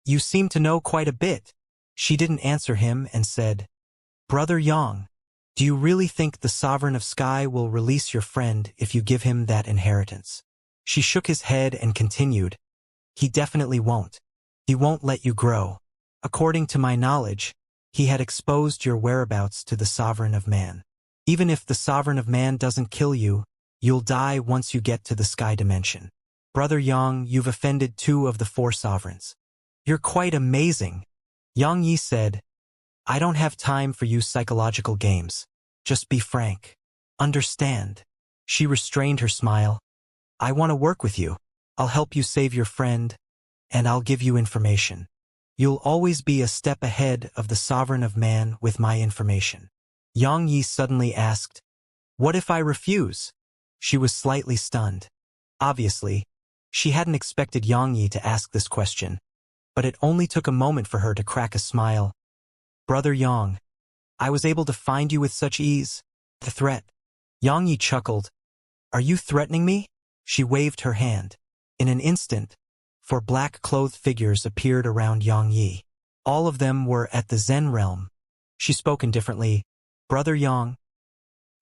You seem to know quite a bit. She didn't answer him and said, Brother Yang, do you really think the Sovereign of Sky will release your friend if you give him that inheritance? She shook his head and continued, He definitely won't. He won't let you grow. According to my knowledge, he had exposed your whereabouts to the Sovereign of Man. Even if the Sovereign of Man doesn't kill you, you'll die once you get to the sky dimension. Brother Yang, you've offended 2 of the 4 sovereigns. You're quite amazing. Yang Yi said, I don't have time for you psychological games. Just be frank. Understand. She restrained her smile. I want to work with you. I'll help you save your friend, and I'll give you information. You'll always be a step ahead of the Sovereign of Man with my information. Yang Yi suddenly asked, What if I refuse? She was slightly stunned. Obviously, she hadn't expected Yang Yi to ask this question, but it only took a moment for her to crack a smile. Brother Yang, I was able to find you with such ease. The threat. Yang Yi chuckled. Are you threatening me? She waved her hand. In an instant, 4 black-clothed figures appeared around Yang Yi. All of them were at the Zen realm. She spoke indifferently. Brother Yang.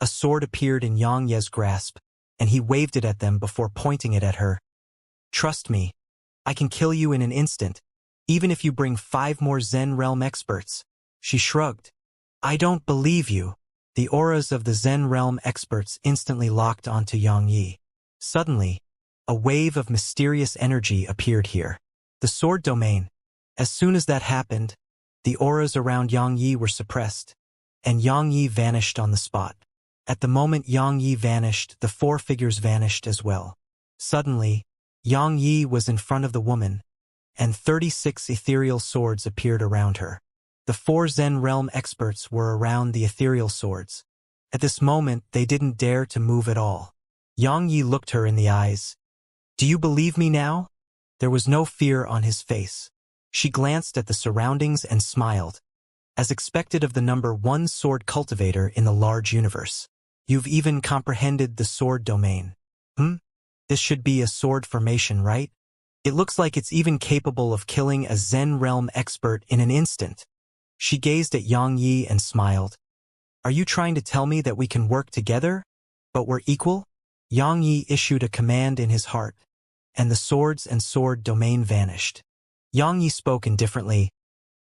A sword appeared in Yang Ye's grasp, and he waved it at them before pointing it at her. Trust me, I can kill you in an instant, even if you bring 5 more Zen realm experts. She shrugged. I don't believe you. The auras of the Zen realm experts instantly locked onto Yang Yi. Suddenly, a wave of mysterious energy appeared here. The sword domain. As soon as that happened, the auras around Yang Yi were suppressed, and Yang Yi vanished on the spot. At the moment Yang Yi vanished, the 4 figures vanished as well. Suddenly, Yang Yi was in front of the woman, and 36 ethereal swords appeared around her. The 4 Zen realm experts were around the ethereal swords. At this moment, they didn't dare to move at all. Yang Yi looked her in the eyes. Do you believe me now? There was no fear on his face. She glanced at the surroundings and smiled. As expected of the number 1 sword cultivator in the large universe. You've even comprehended the sword domain. This should be a sword formation, right? It looks like it's even capable of killing a Zen realm expert in an instant. She gazed at Yang Yi and smiled. Are you trying to tell me that we can work together, but we're equal? Yang Yi issued a command in his heart. and the swords and sword domain vanished. Xianxia spoke indifferently.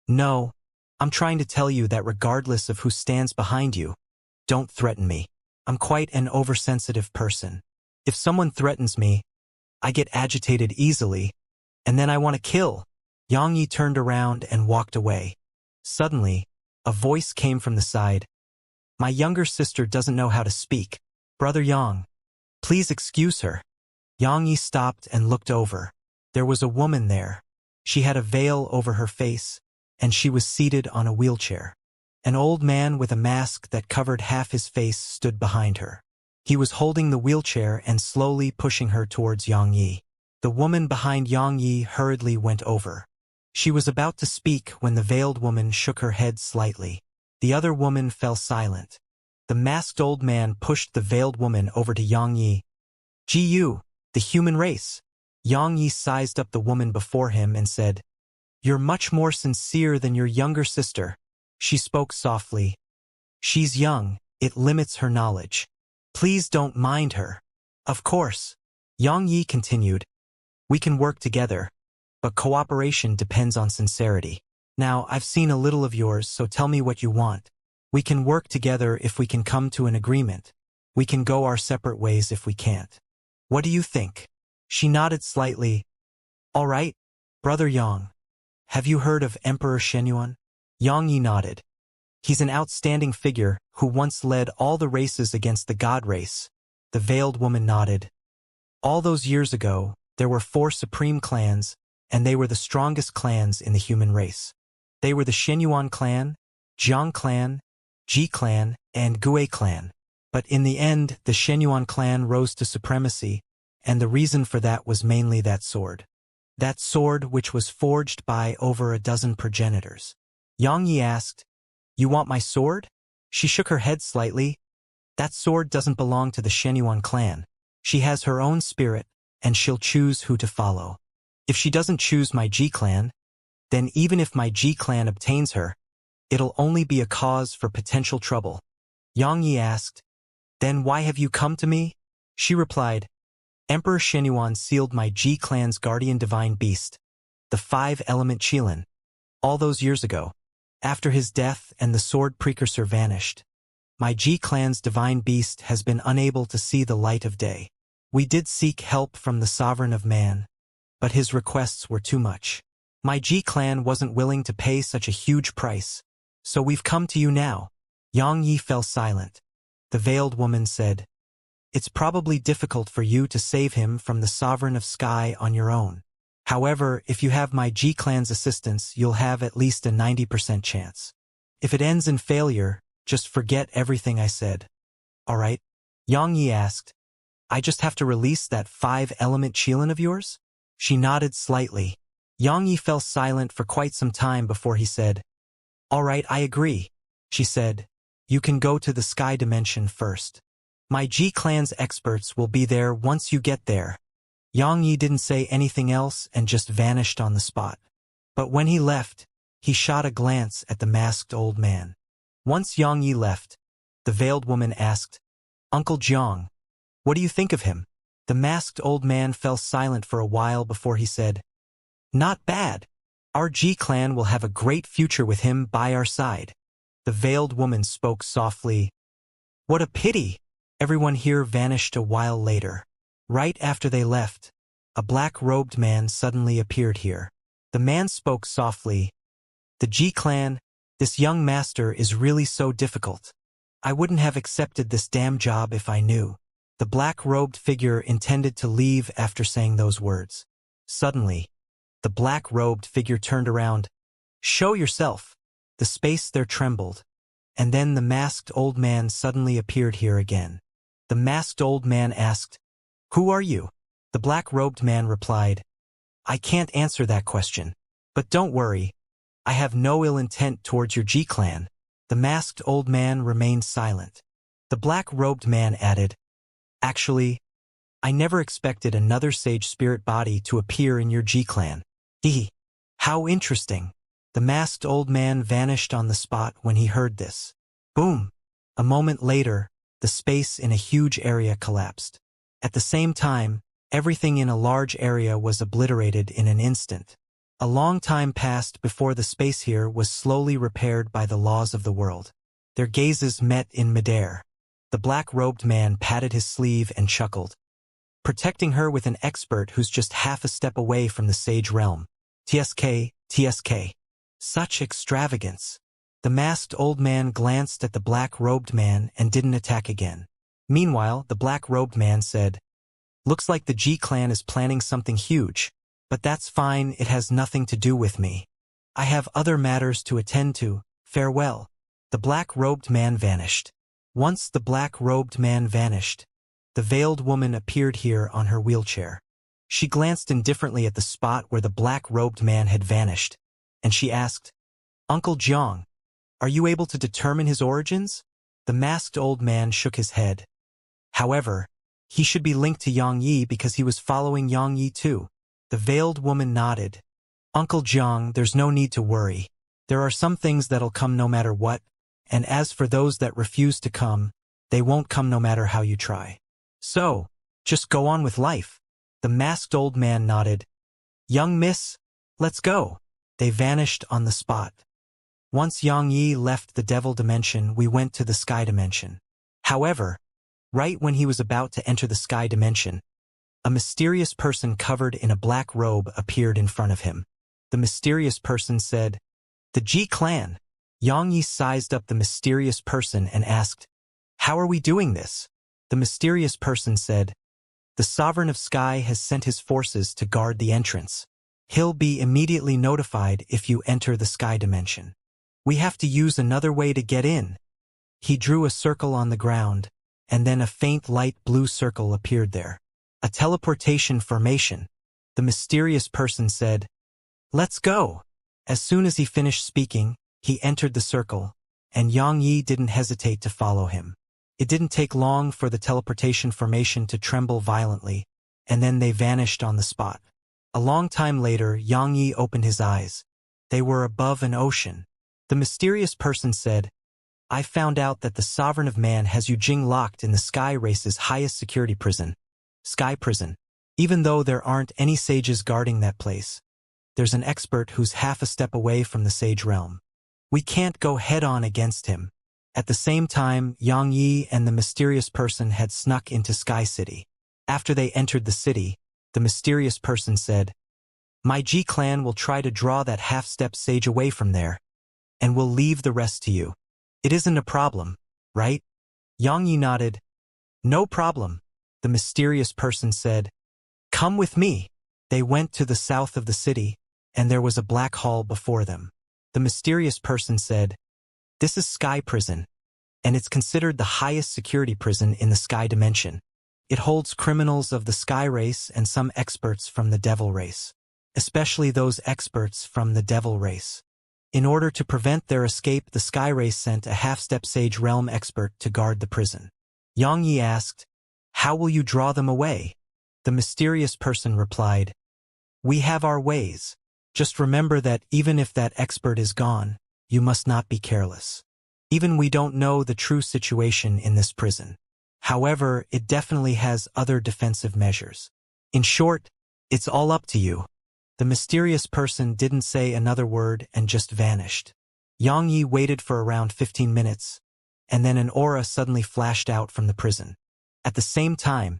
No, I'm trying to tell you that regardless of who stands behind you, don't threaten me. I'm quite an oversensitive person. If someone threatens me, I get agitated easily, and then I want to kill. Xianxia turned around and walked away. Suddenly, a voice came from the side. My younger sister doesn't know how to speak. Brother Yang, please excuse her. Xianxia stopped and looked over. There was a woman there. She had a veil over her face, and she was seated on a wheelchair. An old man with a mask that covered half his face stood behind her. He was holding the wheelchair and slowly pushing her towards Xianxia. The woman behind Xianxia hurriedly went over. She was about to speak when the veiled woman shook her head slightly. The other woman fell silent. The masked old man pushed the veiled woman over to Xianxia. "Gu, the human race." Xianxia sized up the woman before him and said, "You're much more sincere than your younger sister." She spoke softly. "She's young, it limits her knowledge. Please don't mind her." "Of course." Xianxia continued. "We can work together, but cooperation depends on sincerity. Now, I've seen a little of yours, so tell me what you want. We can work together if we can come to an agreement. We can go our separate ways if we can't. What do you think?" She nodded slightly. "All right, Brother Yang. Have you heard of Emperor Shenyuan?" Xianxia nodded. "He's an outstanding figure who once led all the races against the god race." The veiled woman nodded. "All those years ago, there were 4 supreme clans, and they were the strongest clans in the human race. They were the Shenyuan clan, Jiang clan, Ji clan, and Gue clan. But in the end, the Shenyuan clan rose to supremacy, and the reason for that was mainly that sword. That sword which was forged by over a dozen progenitors." Xianxia asked, "You want my sword?" She shook her head slightly. "That sword doesn't belong to the Shenyuan clan. She has her own spirit, and she'll choose who to follow. If she doesn't choose my Ji clan, then even if my Ji clan obtains her, it'll only be a cause for potential trouble." Xianxia asked, "Then why have you come to me?" She replied, "Emperor Shenyuan sealed my Ji clan's guardian divine beast, the 5-element Qilin, all those years ago. After his death and the sword precursor vanished, my Ji clan's divine beast has been unable to see the light of day. We did seek help from the sovereign of man, but his requests were too much. My Ji clan wasn't willing to pay such a huge price, so we've come to you now." Xianxia fell silent. The veiled woman said, "It's probably difficult for you to save him from the sovereign of sky on your own. However, if you have my Ji clan's assistance, you'll have at least a 90% chance. If it ends in failure, just forget everything I said. All right?" Xianxia asked, "I just have to release that 5-element Qilin of yours?" She nodded slightly. Xianxia fell silent for quite some time before he said, "All right, I agree." She said, "You can go to the sky dimension first. My Ji clan's experts will be there once you get there." Xianxia didn't say anything else and just vanished on the spot. But when he left, he shot a glance at the masked old man. Once Xianxia left, the veiled woman asked, "Uncle Jiang, what do you think of him?" The masked old man fell silent for a while before he said, "Not bad. Our Ji clan will have a great future with him by our side." The veiled woman spoke softly. "What a pity." Everyone here vanished a while later. Right after they left, a black-robed man suddenly appeared here. The man spoke softly. "The Ji clan, this young master is really so difficult. I wouldn't have accepted this damn job if I knew." The black-robed figure intended to leave after saying those words. Suddenly, the black-robed figure turned around. "Show yourself." The space there trembled, and then the masked old man suddenly appeared here again. The masked old man asked, "Who are you?" The black-robed man replied, "I can't answer that question. But don't worry, I have no ill intent towards your Ji clan." The masked old man remained silent. The black-robed man added, "Actually, I never expected another sage spirit body to appear in your Ji clan. Hee. How interesting." The masked old man vanished on the spot when he heard this. Boom! A moment later, the space in a huge area collapsed. At the same time, Everything in a large area was obliterated in an instant. A long time passed before the space here was slowly repaired by the laws of the world. Their gazes met in midair. The black-robed man patted his sleeve and chuckled. Protecting her with an expert who's just half a step away from the sage realm. TSK, TSK. Such extravagance. The masked old man glanced at the black-robed man and didn't attack again. Meanwhile, the black-robed man said, "Looks like the G clan is planning something huge, but that's fine, it has nothing to do with me. I have other matters to attend to, farewell." The black-robed man vanished. Once the black-robed man vanished, the veiled woman appeared here on her wheelchair. She glanced indifferently at the spot where the black-robed man had vanished, and she asked, "Uncle Jiang, are you able to determine his origins?" The masked old man shook his head. However, he should be linked to Yang Yi because he was following Yang Yi too. The veiled woman nodded. "Uncle Jiang, there's no need to worry. There are some things that'll come no matter what, and as for those that refuse to come, they won't come no matter how you try. So, just go on with life." The masked old man nodded. "Young miss, let's go." They vanished on the spot. Once Yang Yi left the devil dimension, we went to the sky dimension. However, right when he was about to enter the sky dimension, a mysterious person covered in a black robe appeared in front of him. The mysterious person said, "The G clan." Yang Yi sized up the mysterious person and asked, "How are we doing this?" The mysterious person said, "The Sovereign of Sky has sent his forces to guard the entrance. He'll be immediately notified if you enter the sky dimension. We have to use another way to get in." He drew a circle on the ground, and then a faint light blue circle appeared there. A teleportation formation. The mysterious person said, "Let's go." As soon as he finished speaking, he entered the circle, and Yang Yi didn't hesitate to follow him. It didn't take long for the teleportation formation to tremble violently, and then they vanished on the spot. A long time later, Yang Yi opened his eyes. They were above an ocean. The mysterious person said, "I found out that the Sovereign of Man has Yu Jing locked in the Sky Race's highest security prison, Sky Prison. Even though there aren't any sages guarding that place, there's an expert who's half a step away from the sage realm. We can't go head-on against him." At the same time, Yang Yi and the mysterious person had snuck into Sky City. After they entered the city, the mysterious person said, "My G clan will try to draw that half-step sage away from there, and we'll leave the rest to you. It isn't a problem, right?" Yang Yi nodded. "No problem," the mysterious person said. "Come with me." They went to the south of the city, and there was a black hall before them. The mysterious person said, "This is Sky Prison, and it's considered the highest security prison in the Sky Dimension. It holds criminals of the Sky Race and some experts from the Devil Race, especially those experts from the Devil Race. In order to prevent their escape, the Sky Race sent a half-step Sage Realm expert to guard the prison." Yang Yi asked, "How will you draw them away?" The mysterious person replied, "We have our ways. Just remember that even if that expert is gone, you must not be careless. Even we don't know the true situation in this prison. However, it definitely has other defensive measures. In short, it's all up to you." The mysterious person didn't say another word and just vanished. Yang Yi waited for around 15 minutes, and then an aura suddenly flashed out from the prison. At the same time,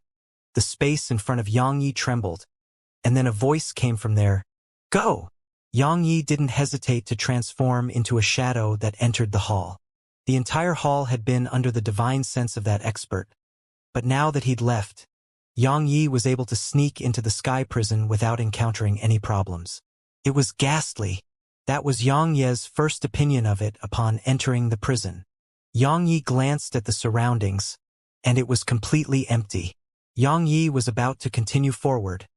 the space in front of Yang Yi trembled, and then a voice came from there, "Go!" Yang Yi didn't hesitate to transform into a shadow that entered the hall. The entire hall had been under the divine sense of that expert, but now that he'd left, Yang Yi was able to sneak into the sky prison without encountering any problems. It was ghastly. That was Yang Ye's first opinion of it upon entering the prison. Yang Yi glanced at the surroundings, and it was completely empty. Yang Yi was about to continue forward,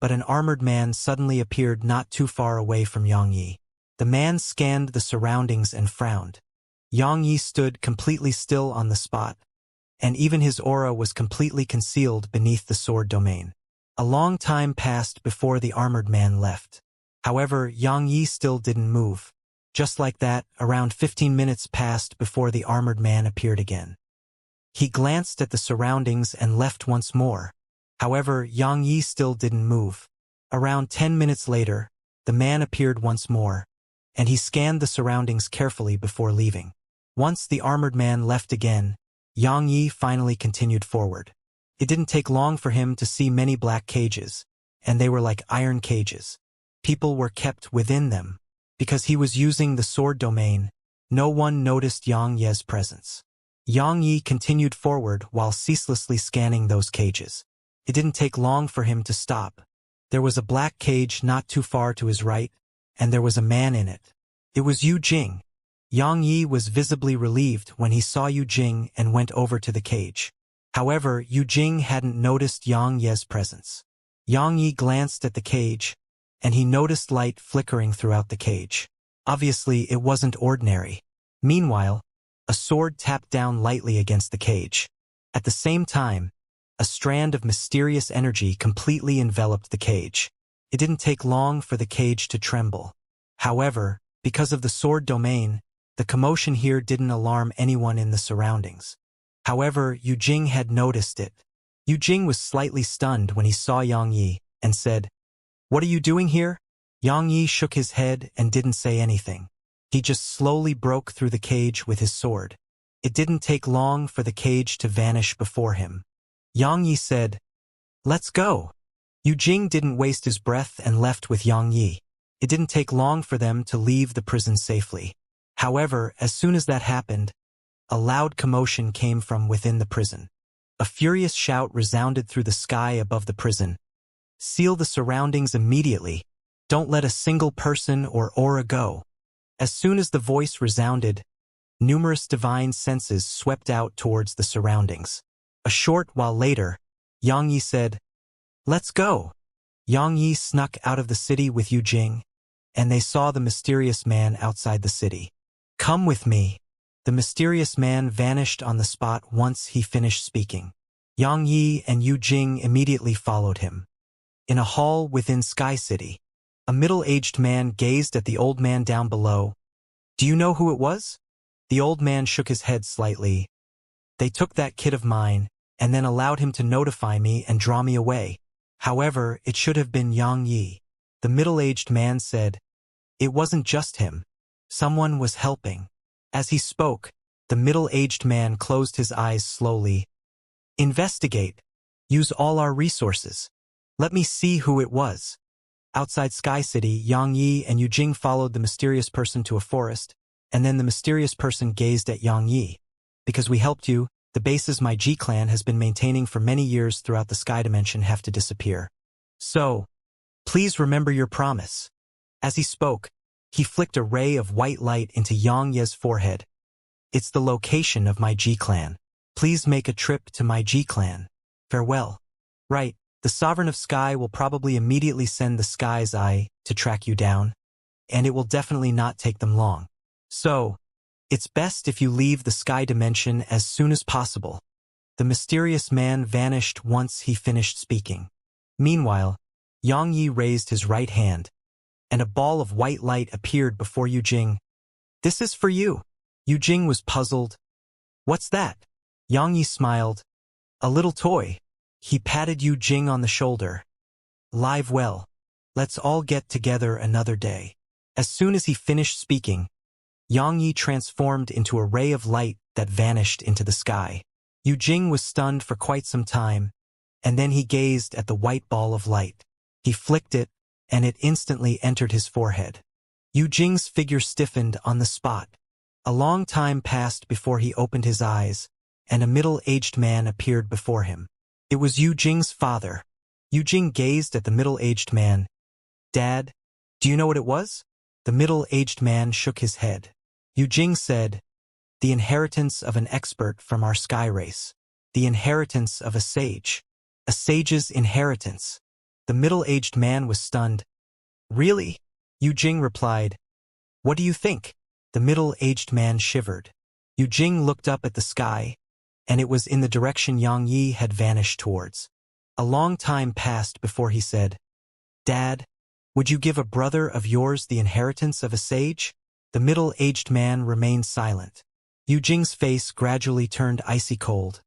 but an armored man suddenly appeared not too far away from Yang Yi. The man scanned the surroundings and frowned. Yang Yi stood completely still on the spot, and even his aura was completely concealed beneath the sword domain. A long time passed before the armored man left. However, Yang Yi still didn't move. Just like that, around 15 minutes passed before the armored man appeared again. He glanced at the surroundings and left once more. However, Yang Yi still didn't move. Around 10 minutes later, the man appeared once more, and he scanned the surroundings carefully before leaving. Once the armored man left again, Yang Yi finally continued forward. It didn't take long for him to see many black cages, and they were like iron cages. People were kept within them. Because he was using the sword domain, no one noticed Yang Ye's presence. Yang Yi continued forward while ceaselessly scanning those cages. It didn't take long for him to stop. There was a black cage not too far to his right, and there was a man in it. It was Yu Jing. Yang Yi was visibly relieved when he saw Yu Jing and went over to the cage. However, Yu Jing hadn't noticed Yang Ye's presence. Yang Yi glanced at the cage, and he noticed light flickering throughout the cage. Obviously, it wasn't ordinary. Meanwhile, a sword tapped down lightly against the cage. At the same time, a strand of mysterious energy completely enveloped the cage. It didn't take long for the cage to tremble. However, because of the sword domain, the commotion here didn't alarm anyone in the surroundings. However, Yu Jing had noticed it. Yu Jing was slightly stunned when he saw Yang Yi, and said, "What are you doing here?" Yang Yi shook his head and didn't say anything. He just slowly broke through the cage with his sword. It didn't take long for the cage to vanish before him. Yang Yi said, "Let's go." Yu Jing didn't waste his breath and left with Yang Yi. It didn't take long for them to leave the prison safely. However, as soon as that happened, a loud commotion came from within the prison. A furious shout resounded through the sky above the prison. "Seal the surroundings immediately. Don't let a single person or aura go." As soon as the voice resounded, numerous divine senses swept out towards the surroundings. A short while later, Yang Yi said, "Let's go." Yang Yi snuck out of the city with Yu Jing, and they saw the mysterious man outside the city. "Come with me." The mysterious man vanished on the spot once he finished speaking. Yang Yi and Yu Jing immediately followed him. In a hall within Sky City, a middle-aged man gazed at the old man down below. "Do you know who it was?" The old man shook his head slightly. "They took that kid of mine, and then allowed him to notify me and draw me away. However, it should have been Yang Yi." The middle-aged man said, "It wasn't just him. Someone was helping." As he spoke, the middle-aged man closed his eyes slowly. "Investigate. Use all our resources. Let me see who it was." Outside Sky City, Yang Yi and Yu Jing followed the mysterious person to a forest, and then the mysterious person gazed at Yang Yi. "Because we helped you, the bases my G-clan has been maintaining for many years throughout the sky dimension have to disappear. So, please remember your promise." As he spoke, he flicked a ray of white light into Yang Ye's forehead. "It's the location of my G-clan. Please make a trip to my G-clan. Farewell." "Right. The Sovereign of Sky will probably immediately send the Sky's Eye to track you down, and it will definitely not take them long. So, it's best if you leave the sky dimension as soon as possible." The mysterious man vanished once he finished speaking. Meanwhile, Yang Yi raised his right hand, and a ball of white light appeared before Yu Jing. "This is for you." Yu Jing was puzzled. "What's that?" Yang Yi smiled. "A little toy." He patted Yu Jing on the shoulder. "Live well. Let's all get together another day." As soon as he finished speaking, Yang Yi transformed into a ray of light that vanished into the sky. Yu Jing was stunned for quite some time, and then he gazed at the white ball of light. He flicked it, and it instantly entered his forehead. Yu Jing's figure stiffened on the spot. A long time passed before he opened his eyes, and a middle-aged man appeared before him. It was Yu Jing's father. Yu Jing gazed at the middle-aged man. "Dad, do you know what it was?" The middle-aged man shook his head. Yu Jing said, "The inheritance of an expert from our sky race. The inheritance of a sage. A sage's inheritance." The middle-aged man was stunned. "Really?" Yu Jing replied. "What do you think?" The middle-aged man shivered. Yu Jing looked up at the sky, and it was in the direction Yang Yi had vanished towards. A long time passed before he said, "Dad, would you give a brother of yours the inheritance of a sage?" The middle-aged man remained silent. Yu Jing's face gradually turned icy cold.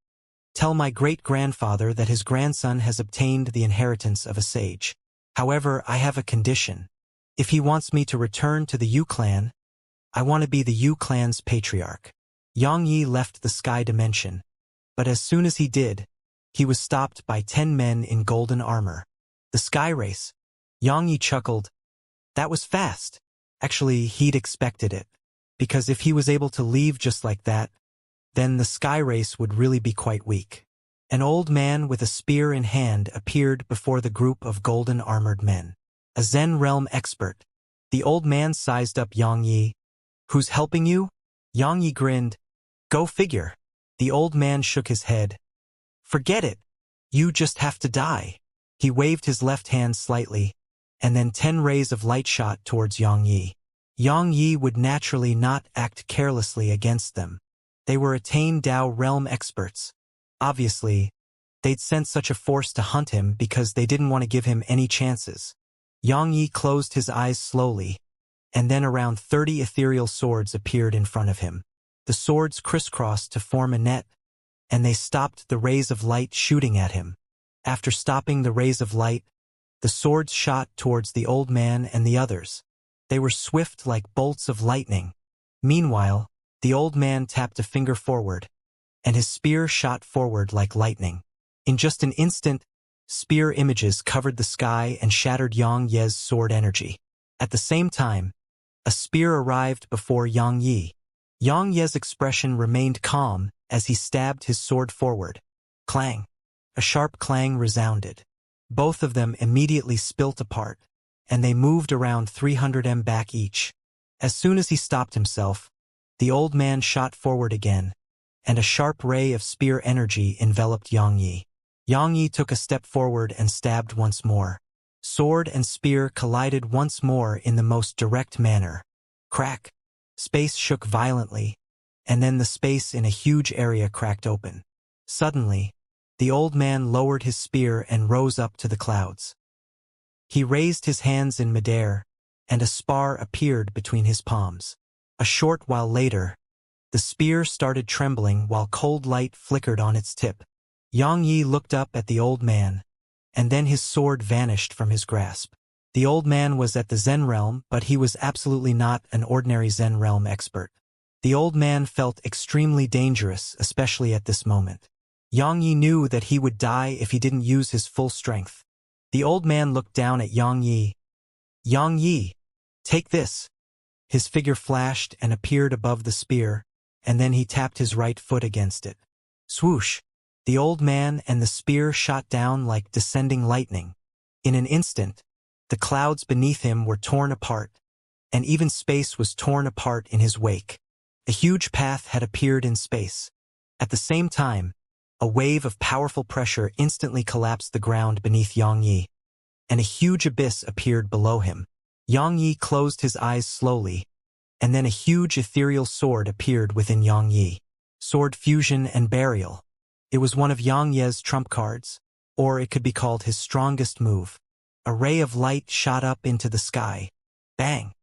Tell my great-grandfather that his grandson has obtained the inheritance of a sage. However, I have a condition. If he wants me to return to the Yu clan, I want to be the Yu clan's patriarch." Yang Yi left the sky dimension, but as soon as he did, he was stopped by 10 men in golden armor. The sky race. Yang Yi chuckled. That was fast. Actually, he'd expected it, because if he was able to leave just like that, then the sky race would really be quite weak. An old man with a spear in hand appeared before the group of golden-armored men. A Zen realm expert. The old man sized up Yang Yi. "Who's helping you?" Yang Yi grinned. "Go figure." The old man shook his head. "Forget it. You just have to die." He waved his left hand slightly, and then 10 rays of light shot towards Yang Yi. Yang Yi would naturally not act carelessly against them. They were Attain Dao realm experts. Obviously, they'd sent such a force to hunt him because they didn't want to give him any chances. Yang Yi closed his eyes slowly, and then around 30 ethereal swords appeared in front of him. The swords crisscrossed to form a net, and they stopped the rays of light shooting at him. After stopping the rays of light, the swords shot towards the old man and the others. They were swift like bolts of lightning. Meanwhile, the old man tapped a finger forward, and his spear shot forward like lightning. In just an instant, spear images covered the sky and shattered Yang Ye's sword energy. At the same time, a spear arrived before Yang Yi. Yang Ye's expression remained calm as he stabbed his sword forward. Clang! A sharp clang resounded. Both of them immediately spilt apart, and they moved around 300 m back each. As soon as he stopped himself, the old man shot forward again, and a sharp ray of spear energy enveloped Yang Yi. Yang Yi took a step forward and stabbed once more. Sword and spear collided once more in the most direct manner. Crack! Space shook violently, and then the space in a huge area cracked open. Suddenly, the old man lowered his spear and rose up to the clouds. He raised his hands in midair, and a spar appeared between his palms. A short while later, the spear started trembling while cold light flickered on its tip. Yang Yi looked up at the old man, and then his sword vanished from his grasp. The old man was at the Zen realm, but he was absolutely not an ordinary Zen realm expert. The old man felt extremely dangerous, especially at this moment. Yang Yi knew that he would die if he didn't use his full strength. The old man looked down at Yang Yi. "Yang Yi, take this." His figure flashed and appeared above the spear, and then he tapped his right foot against it. Swoosh! The old man and the spear shot down like descending lightning. In an instant, the clouds beneath him were torn apart, and even space was torn apart in his wake. A huge path had appeared in space. At the same time, a wave of powerful pressure instantly collapsed the ground beneath Yang Yi, and a huge abyss appeared below him. Yang Yi closed his eyes slowly, and then a huge ethereal sword appeared within Yang Yi. Sword fusion and burial. It was one of Yang Ye's trump cards, or it could be called his strongest move. A ray of light shot up into the sky. Bang!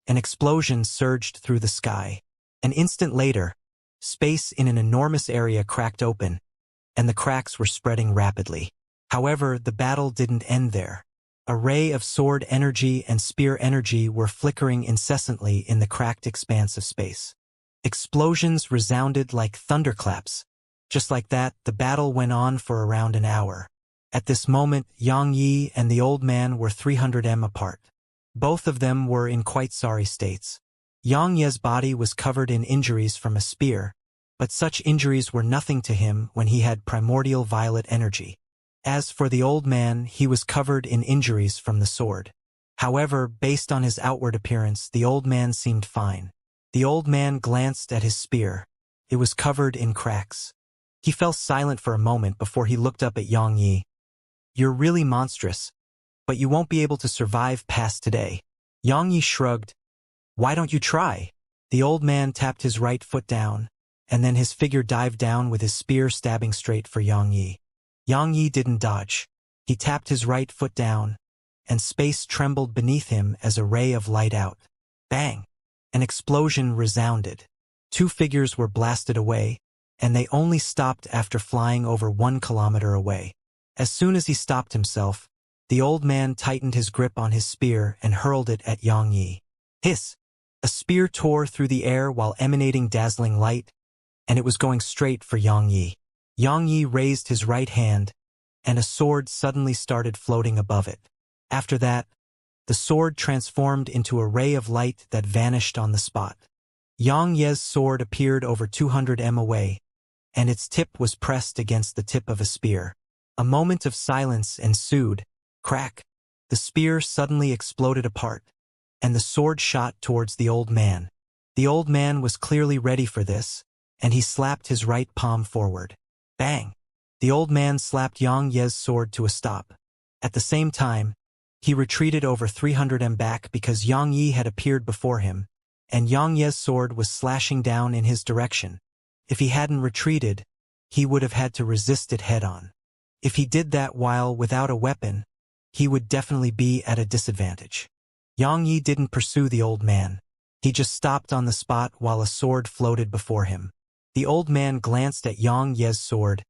An explosion surged through the sky. An instant later, space in an enormous area cracked open, and the cracks were spreading rapidly. However, the battle didn't end there. A ray of sword energy and spear energy were flickering incessantly in the cracked expanse of space. Explosions resounded like thunderclaps. Just like that, the battle went on for around an hour. At this moment, Yang Yi and the old man were 300 m apart. Both of them were in quite sorry states. Yang Ye's body was covered in injuries from a spear, but such injuries were nothing to him when he had primordial violet energy. As for the old man, he was covered in injuries from the sword. However, based on his outward appearance, the old man seemed fine. The old man glanced at his spear. It was covered in cracks. He fell silent for a moment before he looked up at Yang Yi. "You're really monstrous, but you won't be able to survive past today." Yang Yi shrugged. "Why don't you try?" The old man tapped his right foot down, and then his figure dived down with his spear stabbing straight for Yang Yi. Yang Yi didn't dodge. He tapped his right foot down, and space trembled beneath him as a ray of light out. Bang! An explosion resounded. Two figures were blasted away, and they only stopped after flying over 1 kilometer away. As soon as he stopped himself, the old man tightened his grip on his spear and hurled it at Yang Yi. Hiss! A spear tore through the air while emanating dazzling light, and it was going straight for Yang Yi. Yang Yi raised his right hand, and a sword suddenly started floating above it. After that, the sword transformed into a ray of light that vanished on the spot. Yang Ye's sword appeared over 200 m away, and its tip was pressed against the tip of a spear. A moment of silence ensued. Crack! The spear suddenly exploded apart, and the sword shot towards the old man. The old man was clearly ready for this, and he slapped his right palm forward. Bang! The old man slapped Yang Ye's sword to a stop. At the same time, he retreated over 300 m back because Yang Yi had appeared before him, and Yang Ye's sword was slashing down in his direction. If he hadn't retreated, he would have had to resist it head-on. If he did that while without a weapon, he would definitely be at a disadvantage. Yang Yi didn't pursue the old man. He just stopped on the spot while a sword floated before him. The old man glanced at Yang Ye's sword.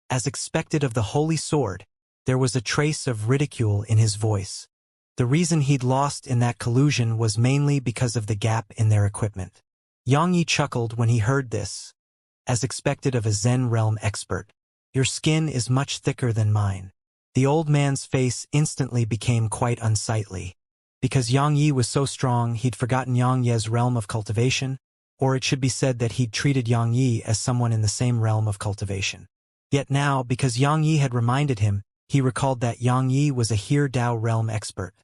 As expected of the holy sword, there was a trace of ridicule in his voice. The reason he'd lost in that collusion was mainly because of the gap in their equipment. Yang Yi chuckled when he heard this. As expected of a Zen realm expert, your skin is much thicker than mine. The old man's face instantly became quite unsightly. Because Yang Yi was so strong, he'd forgotten Yang Ye's realm of cultivation, or it should be said that he'd treated Yang Yi as someone in the same realm of cultivation. Yet now, because Yang Yi had reminded him, he recalled that Yang Yi was a He Dao realm expert.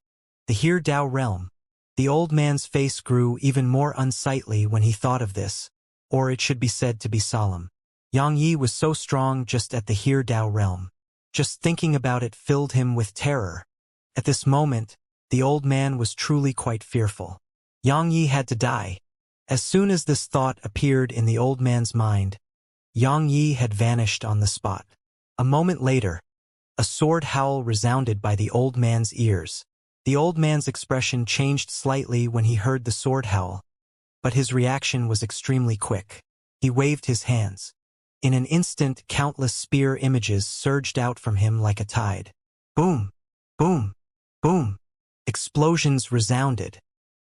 The He Dao realm. The old man's face grew even more unsightly when he thought of this, or it should be said to be solemn. Yang Yi was so strong just at the He Dao realm. Just thinking about it filled him with terror. At this moment, the old man was truly quite fearful. Yang Yi had to die. As soon as this thought appeared in the old man's mind, Yang Yi had vanished on the spot. A moment later, a sword howl resounded by the old man's ears. The old man's expression changed slightly when he heard the sword howl, but his reaction was extremely quick. He waved his hands. In an instant, countless spear images surged out from him like a tide. Boom! Boom! Boom! Explosions resounded.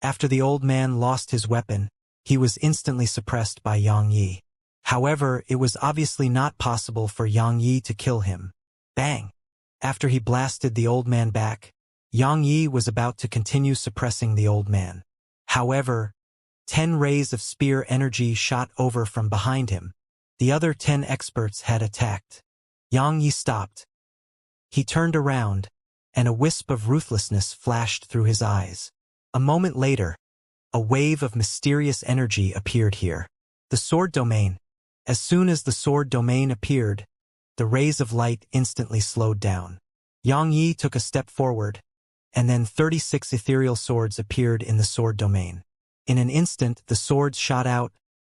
After the old man lost his weapon, he was instantly suppressed by Yang Yi. However, it was obviously not possible for Yang Yi to kill him. Bang! After he blasted the old man back, Yang Yi was about to continue suppressing the old man. However, 10 rays of spear energy shot over from behind him. The other 10 experts had attacked. Yang Yi stopped. He turned around, and a wisp of ruthlessness flashed through his eyes. A moment later, a wave of mysterious energy appeared here. The sword domain. As soon as the sword domain appeared, the rays of light instantly slowed down. Yang Yi took a step forward, and then 36 ethereal swords appeared in the sword domain. In an instant, the swords shot out,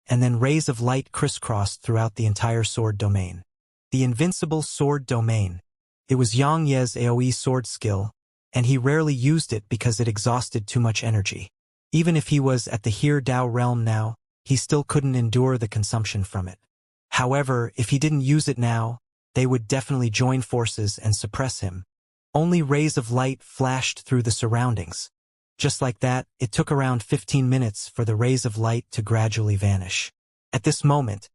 and then rays of light crisscrossed throughout the entire sword domain. The invincible sword domain. It was Yang Ye's AoE sword skill, and he rarely used it because it exhausted too much energy. Even if he was at the He Dao realm now, he still couldn't endure the consumption from it. However, if he didn't use it now, they would definitely join forces and suppress him. Only rays of light flashed through the surroundings. Just like that, it took around 15 minutes for the rays of light to gradually vanish. At this moment,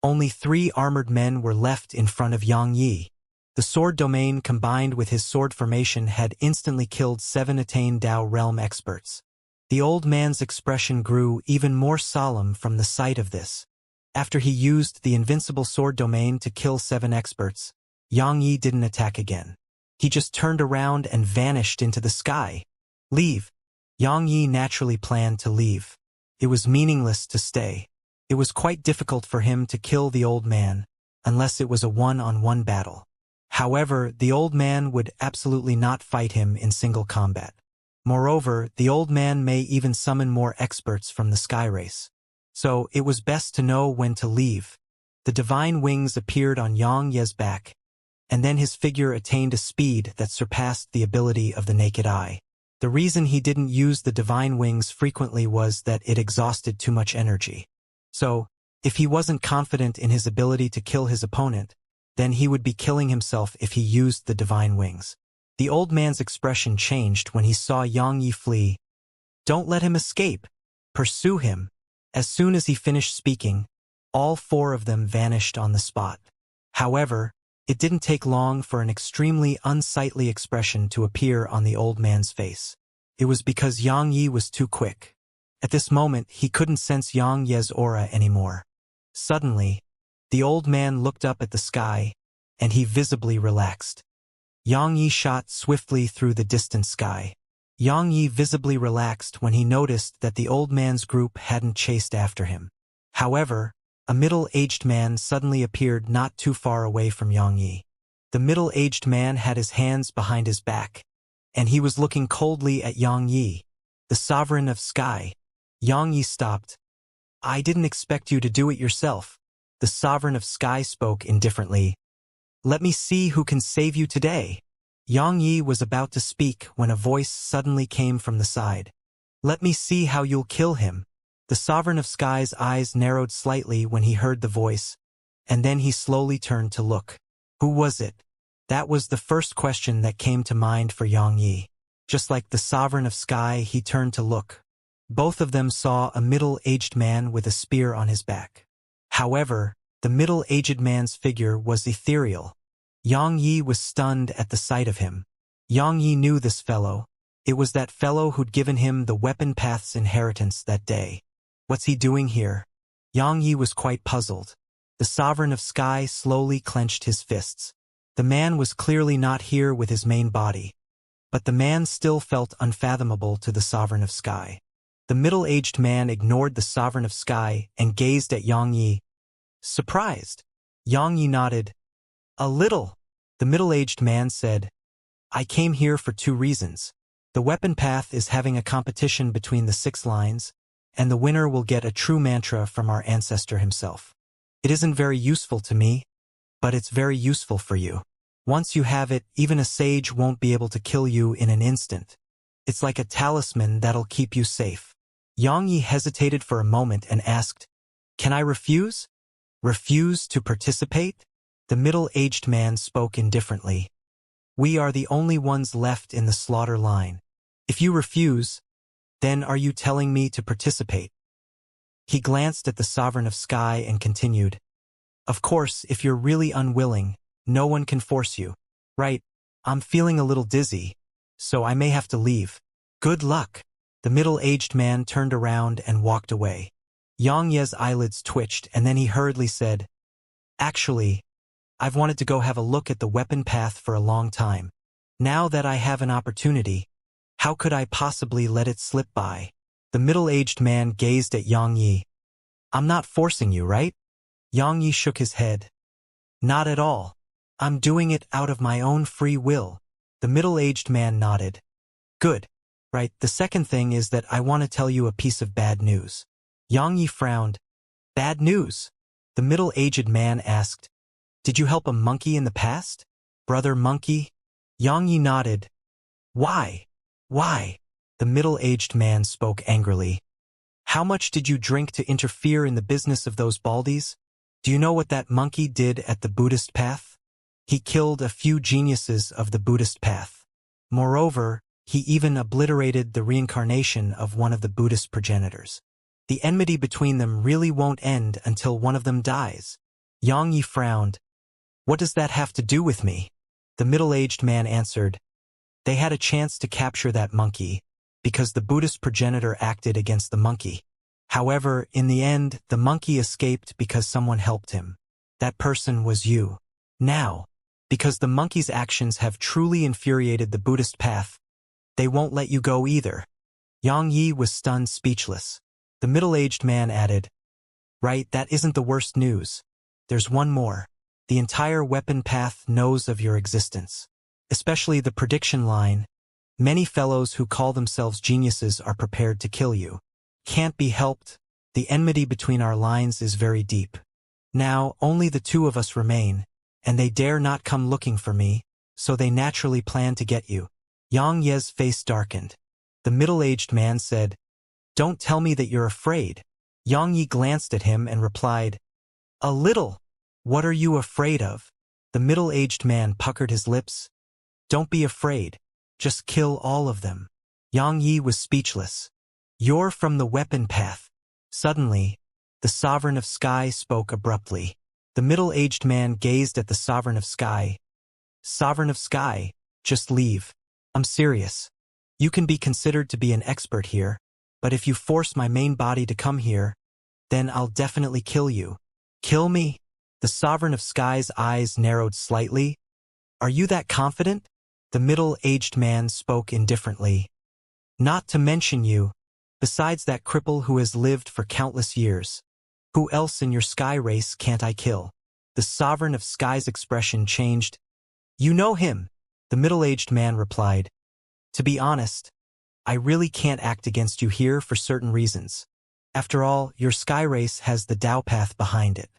only 3 armored men were left in front of Yang Yi. The sword domain combined with his sword formation had instantly killed 7 attained Dao realm experts. The old man's expression grew even more solemn from the sight of this. After he used the invincible sword domain to kill 7 experts, Yang Yi didn't attack again. He just turned around and vanished into the sky. Leave. Yang Yi naturally planned to leave. It was meaningless to stay. It was quite difficult for him to kill the old man, unless it was a one-on-one battle. However, the old man would absolutely not fight him in single combat. Moreover, the old man may even summon more experts from the sky race. So, it was best to know when to leave. The divine wings appeared on Yang Ye's back, and then his figure attained a speed that surpassed the ability of the naked eye. The reason he didn't use the divine wings frequently was that it exhausted too much energy. So, If he wasn't confident in his ability to kill his opponent, then he would be killing himself if he used the divine wings. The old man's expression changed when he saw Xianxia flee. Don't let him escape. Pursue him. As soon as he finished speaking, all four of them vanished on the spot. However, it didn't take long for an extremely unsightly expression to appear on the old man's face. It was because Xianxia was too quick. At this moment, he couldn't sense Xianxia's aura anymore. Suddenly, the old man looked up at the sky, and he visibly relaxed. Xianxia shot swiftly through the distant sky. Xianxia visibly relaxed when he noticed that the old man's group hadn't chased after him. However, a middle-aged man suddenly appeared not too far away from Xianxia. The middle-aged man had his hands behind his back, and he was looking coldly at Xianxia, the sovereign of sky. Xianxia stopped. I didn't expect you to do it yourself. The sovereign of sky spoke indifferently. Let me see who can save you today. Xianxia was about to speak when a voice suddenly came from the side. Let me see how you'll kill him. The sovereign of sky's eyes narrowed slightly when he heard the voice, and then he slowly turned to look. Who was it? That was the first question that came to mind for Xianxia. Just like the sovereign of sky, he turned to look. Both of them saw a middle-aged man with a spear on his back. However, the middle-aged man's figure was ethereal. Xianxia was stunned at the sight of him. Xianxia knew this fellow. It was that fellow who'd given him the weapon path's inheritance that day. What's he doing here? Xianxia was quite puzzled. The sovereign of sky slowly clenched his fists. The man was clearly not here with his main body. But the man still felt unfathomable to the sovereign of sky. The middle-aged man ignored the sovereign of sky and gazed at Xianxia. Surprised. Xianxia nodded. A little. The middle-aged man said, I came here for two reasons. The weapon path is having a competition between the 6 lines, and the winner will get a true mantra from our ancestor himself. It isn't very useful to me, but it's very useful for you. Once you have it, even a sage won't be able to kill you in an instant. It's like a talisman that'll keep you safe. Xianxia hesitated for a moment and asked, Can I refuse? Refuse to participate? The middle-aged man spoke indifferently. We are the only ones left in the slaughter line. If you refuse, then are you telling me to participate? He glanced at the sovereign of sky and continued. Of course, if you're really unwilling, no one can force you. Right, I'm feeling a little dizzy, so I may have to leave. Good luck. The middle-aged man turned around and walked away. Xianxia's eyelids twitched and then he hurriedly said, Actually, I've wanted to go have a look at the weapon path for a long time. Now that I have an opportunity, how could I possibly let it slip by? The middle-aged man gazed at Xianxia. I'm not forcing you, right? Xianxia shook his head. Not at all. I'm doing it out of my own free will. The middle-aged man nodded. Good. Right, the second thing is that I want to tell you a piece of bad news. Xianxia frowned. Bad news? The middle-aged man asked. Did you help a monkey in the past? Brother monkey? Xianxia nodded. Why? Why? The middle-aged man spoke angrily. How much did you drink to interfere in the business of those baldies? Do you know what that monkey did at the Buddhist path? He killed a few geniuses of the Buddhist path. Moreover, he even obliterated the reincarnation of one of the Buddhist progenitors. The enmity between them really won't end until one of them dies. Xianxia frowned. What does that have to do with me? The middle-aged man answered. They had a chance to capture that monkey, because the Buddhist progenitor acted against the monkey. However, in the end, the monkey escaped because someone helped him. That person was you. Now, because the monkey's actions have truly infuriated the Buddhist path, they won't let you go either. Xianxia was stunned speechless. The middle-aged man added, Right, that isn't the worst news. There's one more. The entire weapon path knows of your existence. Especially the prediction line. Many fellows who call themselves geniuses are prepared to kill you. Can't be helped. The enmity between our lines is very deep. Now, only the 2 of us remain, and they dare not come looking for me, so they naturally plan to get you. Xianxia's face darkened. The middle-aged man said, Don't tell me that you're afraid. Yang Yi glanced at him and replied, "A little. What are you afraid of?" The middle-aged man puckered his lips. "Don't be afraid. Just kill all of them." Yang Yi was speechless. "You're from the weapon path." Suddenly, the Sovereign of Sky spoke abruptly. The middle-aged man gazed at the Sovereign of Sky. "Sovereign of Sky, just leave. I'm serious. You can be considered to be an expert here, but if you force my main body to come here, then I'll definitely kill you." "Kill me?" The Sovereign of Sky's eyes narrowed slightly. "Are you that confident?" The middle-aged man spoke indifferently. "Not to mention you, besides that cripple who has lived for countless years. Who else in your sky race can't I kill?" The Sovereign of Sky's expression changed. "You know him," the middle-aged man replied. "To be honest, I really can't act against you here for certain reasons. After all, your sky race has the Tao path behind it.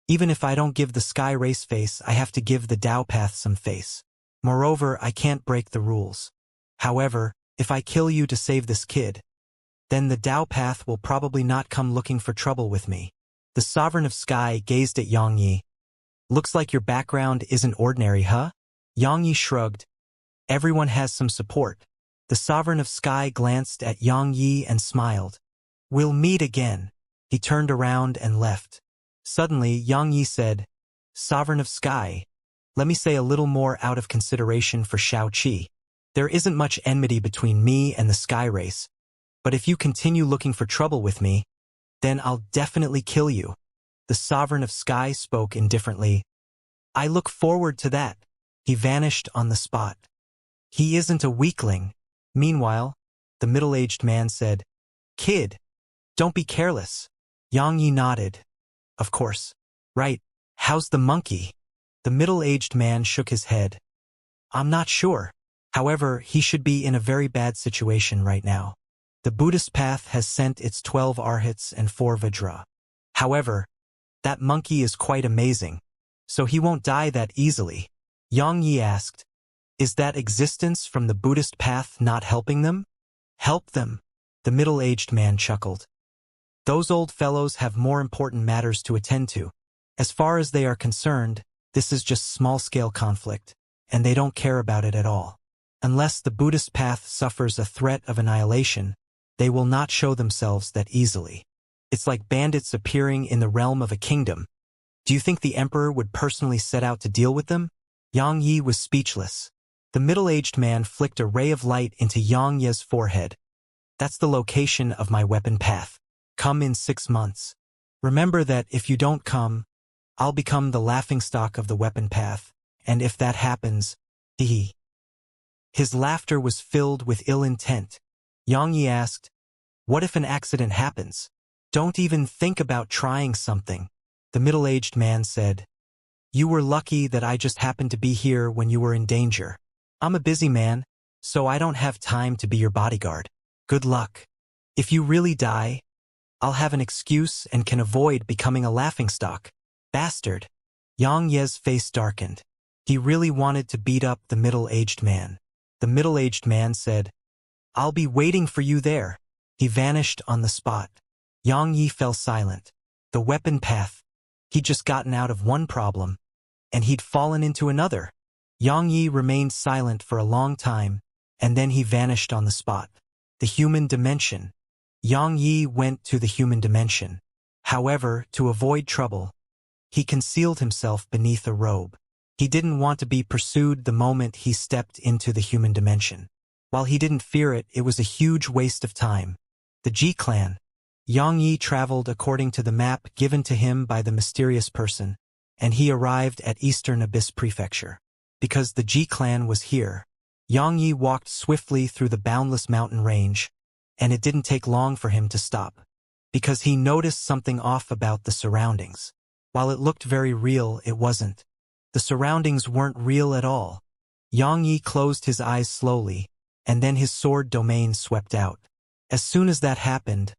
Even if I don't give the sky race face, I have to give the Tao path some face. Moreover, I can't break the rules. However, if I kill you to save this kid, then the Tao path will probably not come looking for trouble with me." The Sovereign of Sky gazed at Yang Yi. "Looks like your background isn't ordinary, huh?" Yang Yi shrugged. "Everyone has some support." The Sovereign of Sky glanced at Yang Yi and smiled. "We'll meet again." He turned around and left. Suddenly, Yang Yi said, "Sovereign of Sky, let me say a little more out of consideration for Xiaoqi. There isn't much enmity between me and the sky race, but if you continue looking for trouble with me, then I'll definitely kill you." The Sovereign of Sky spoke indifferently. "I look forward to that." He vanished on the spot. "He isn't a weakling." Meanwhile, the middle-aged man said, "Kid, don't be careless." Yang Yi nodded. "Of course. Right. How's the monkey?" The middle-aged man shook his head. "I'm not sure. However, he should be in a very bad situation right now. The Buddhist path has sent its 12 arhats and 4 vajra. However, that monkey is quite amazing, so he won't die that easily." Yang Yi asked, "Is that existence from the Buddhist path not helping them?" "Help them?" The middle-aged man chuckled. "Those old fellows have more important matters to attend to. As far as they are concerned, this is just small-scale conflict, and they don't care about it at all. Unless the Buddhist path suffers a threat of annihilation, they will not show themselves that easily. It's like bandits appearing in the realm of a kingdom. Do you think the emperor would personally set out to deal with them?" Yang Yi was speechless. The middle-aged man flicked a ray of light into Yang Yi's forehead. "That's the location of my weapon path. Come in 6 months. Remember that if you don't come, I'll become the laughingstock of the weapon path, and if that happens, he." His laughter was filled with ill intent. Yang Yi asked, "What if an accident happens?" "Don't even think about trying something," the middle-aged man said. "You were lucky that I just happened to be here when you were in danger. I'm a busy man, so I don't have time to be your bodyguard. Good luck. If you really die, I'll have an excuse and can avoid becoming a laughingstock." "Bastard." Yang Ye's face darkened. He really wanted to beat up the middle-aged man. The middle-aged man said, "I'll be waiting for you there." He vanished on the spot. Yang Yi fell silent. The weapon path. He'd just gotten out of one problem, and he'd fallen into another. Yang Yi remained silent for a long time, and then he vanished on the spot. The human dimension. Yang Yi went to the human dimension. However, to avoid trouble, he concealed himself beneath a robe. He didn't want to be pursued the moment he stepped into the human dimension. While he didn't fear it, it was a huge waste of time. The G clan. Yang Yi traveled according to the map given to him by the mysterious person, and he arrived at Eastern Abyss Prefecture. Because the G clan was here, Yang Yi walked swiftly through the boundless mountain range, and it didn't take long for him to stop. Because he noticed something off about the surroundings. While it looked very real, it wasn't. The surroundings weren't real at all. Yang Yi closed his eyes slowly, and then his sword domain swept out. As soon as that happened,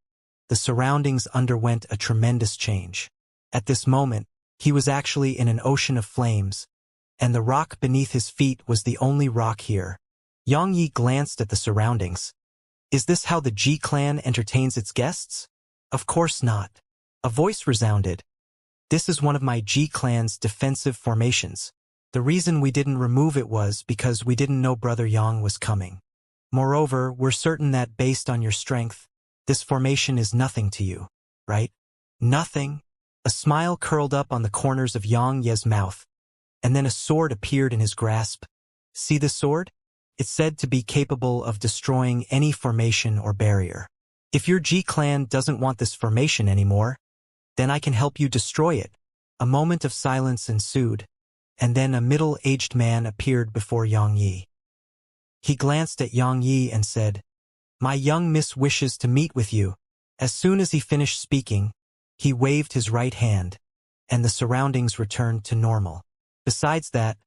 the surroundings underwent a tremendous change. At this moment, he was actually in an ocean of flames, and the rock beneath his feet was the only rock here. Yang Yi glanced at the surroundings. Is this how the G clan entertains its guests? Of course not. A voice resounded. This is one of my G clan's defensive formations. The reason we didn't remove it was because we didn't know Brother Yang was coming. Moreover, we're certain that based on your strength, this formation is nothing to you, right? Nothing? A smile curled up on the corners of Xianxia's mouth, and then a sword appeared in his grasp. See the sword? It's said to be capable of destroying any formation or barrier. If your G clan doesn't want this formation anymore, then I can help you destroy it. A moment of silence ensued, and then a middle-aged man appeared before Yang Yi. He glanced at Yang Yi and said, "My young miss wishes to meet with you." As soon as he finished speaking, he waved his right hand, and the surroundings returned to normal. Besides that,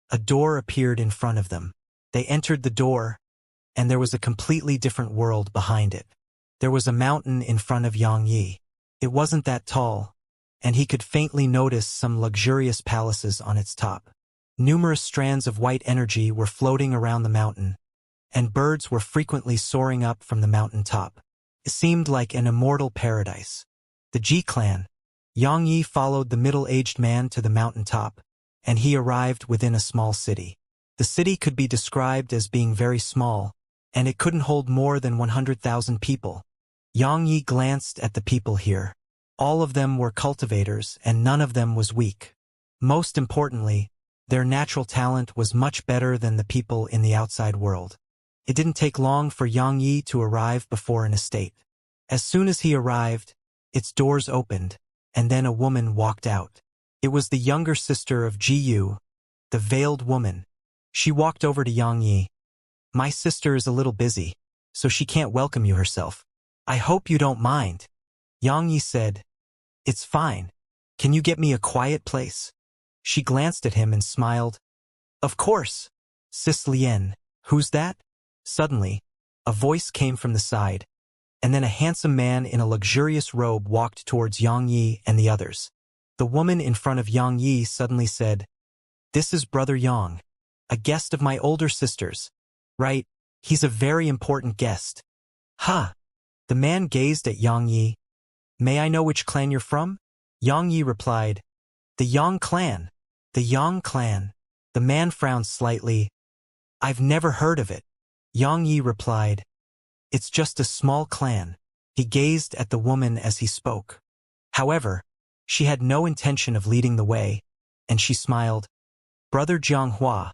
a door appeared in front of them. They entered the door, and there was a completely different world behind it. There was a mountain in front of Yang Yi. It wasn't that tall, and he could faintly notice some luxurious palaces on its top. Numerous strands of white energy were floating around the mountain, and birds were frequently soaring up from the mountain top. It seemed like an immortal paradise. The G clan. Yang Yi followed the middle-aged man to the mountain top, and he arrived within a small city. The city could be described as being very small, and it couldn't hold more than 100,000 people. Yang Yi glanced at the people here. All of them were cultivators, and none of them was weak. Most importantly, their natural talent was much better than the people in the outside world. It didn't take long for Yang Yi to arrive before an estate. As soon as he arrived, its doors opened, and then a woman walked out. It was the younger sister of Ji Yu, the veiled woman. She walked over to Yang Yi. "My sister is a little busy, so she can't welcome you herself. I hope you don't mind." Yang Yi said, "It's fine. Can you get me a quiet place?" She glanced at him and smiled. "Of course. Sis Lien, who's that?" Suddenly, a voice came from the side, and then a handsome man in a luxurious robe walked towards Yang Yi and the others. The woman in front of Yang Yi suddenly said, "This is Brother Yang, a guest of my older sister's." "Right, he's a very important guest." "Huh." The man gazed at Yang Yi. "May I know which clan you're from?" Yang Yi replied, "The Yang clan." "The Yang clan." The man frowned slightly. "I've never heard of it." Yang Yi replied, "It's just a small clan." He gazed at the woman as he spoke. However, she had no intention of leading the way, and she smiled. "Brother Jianghua,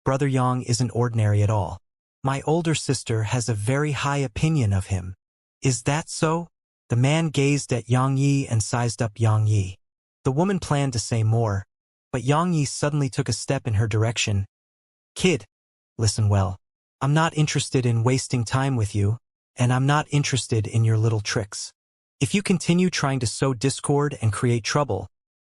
Brother Yang isn't ordinary at all. My older sister has a very high opinion of him." "Is that so?" The man gazed at Yang Yi and sized up Yang Yi. The woman planned to say more, but Yang Yi suddenly took a step in her direction. "Kid, listen well. I'm not interested in wasting time with you, and I'm not interested in your little tricks. If you continue trying to sow discord and create trouble,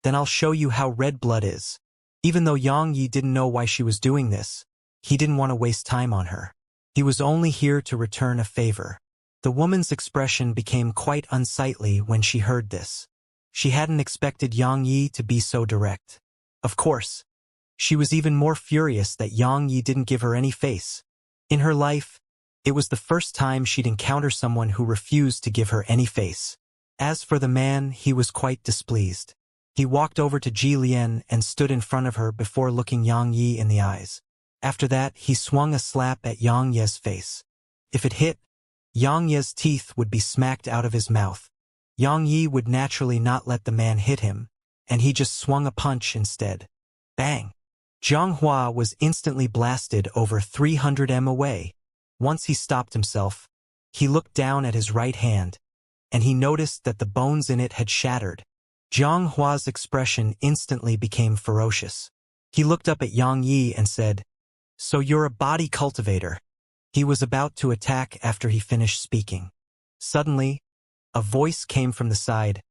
then I'll show you how red blood is." Even though Yang Yi didn't know why she was doing this, he didn't want to waste time on her. He was only here to return a favor. The woman's expression became quite unsightly when she heard this. She hadn't expected Yang Yi to be so direct. Of course, she was even more furious that Yang Yi didn't give her any face. In her life, it was the first time she'd encounter someone who refused to give her any face. As for the man, he was quite displeased. He walked over to Ji Lian and stood in front of her before looking Yang Yi in the eyes. After that, he swung a slap at Yang Ye's face. If it hit, Yang Ye's teeth would be smacked out of his mouth. Yang Yi would naturally not let the man hit him, and he just swung a punch instead. Bang! Jianghua was instantly blasted over 300 m away. Once he stopped himself, he looked down at his right hand, and he noticed that the bones in it had shattered. Jianghua's expression instantly became ferocious. He looked up at Yang Yi and said, "So you're a body cultivator." He was about to attack after he finished speaking. Suddenly, a voice came from the side.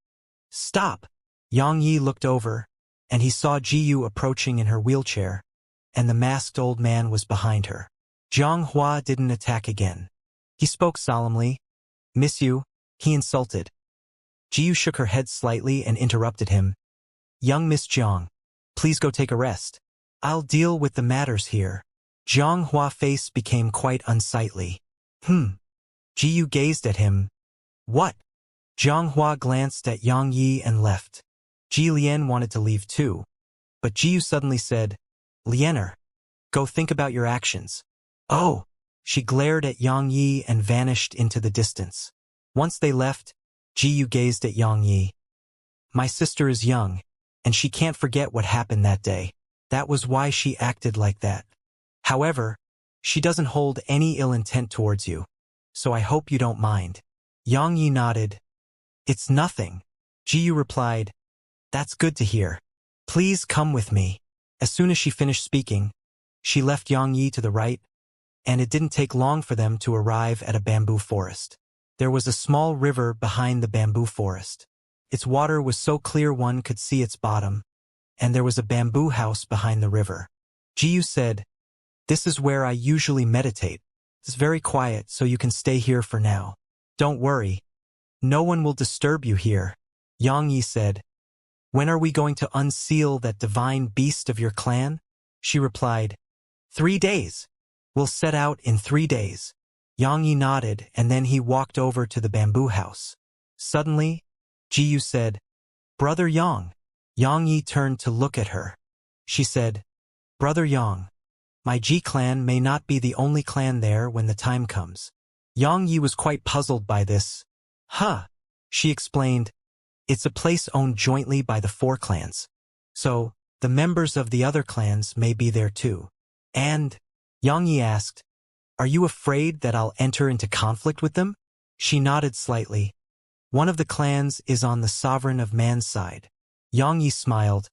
"Stop!" Yang Yi looked over, and he saw Ji Yu approaching in her wheelchair, and the masked old man was behind her. Jianghua didn't attack again. He spoke solemnly. "Miss Yu," he insulted. Ji Yu shook her head slightly and interrupted him. "Young Miss Jiang, please go take a rest. I'll deal with the matters here." Jianghua's face became quite unsightly. Ji Yu gazed at him. "What? Jianghua glanced at Yang Yi and left. Ji Lian wanted to leave too, but Jiyu suddenly said, "Lianer, go think about your actions." "Oh!" She glared at Yang Yi and vanished into the distance. Once they left, Jiyu gazed at Yang Yi. "My sister is young, and she can't forget what happened that day. That was why she acted like that. However, she doesn't hold any ill intent towards you, so I hope you don't mind." Yang Yi nodded. "It's nothing." Jiyu replied, "That's good to hear. Please come with me." As soon as she finished speaking, she left Yang Yi to the right, and it didn't take long for them to arrive at a bamboo forest. There was a small river behind the bamboo forest. Its water was so clear one could see its bottom, and there was a bamboo house behind the river. Jiyu said, "This is where I usually meditate. It's very quiet, so you can stay here for now. Don't worry. No one will disturb you here." Yang Yi said, "When are we going to unseal that divine beast of your clan?" She replied, 3 days. We'll set out in 3 days." Yang Yi nodded, and then he walked over to the bamboo house. Suddenly, Jiyu said, "Brother Yang." Yang Yi turned to look at her. She said, "Brother Yang, my Ji clan may not be the only clan there when the time comes." Yang Yi was quite puzzled by this. "Huh," she explained, "it's a place owned jointly by the 4 clans. So, the members of the other clans may be there too." "And," Yang Yi asked, "are you afraid that I'll enter into conflict with them?" She nodded slightly. "One of the clans is on the sovereign of man's side." Yang Yi smiled.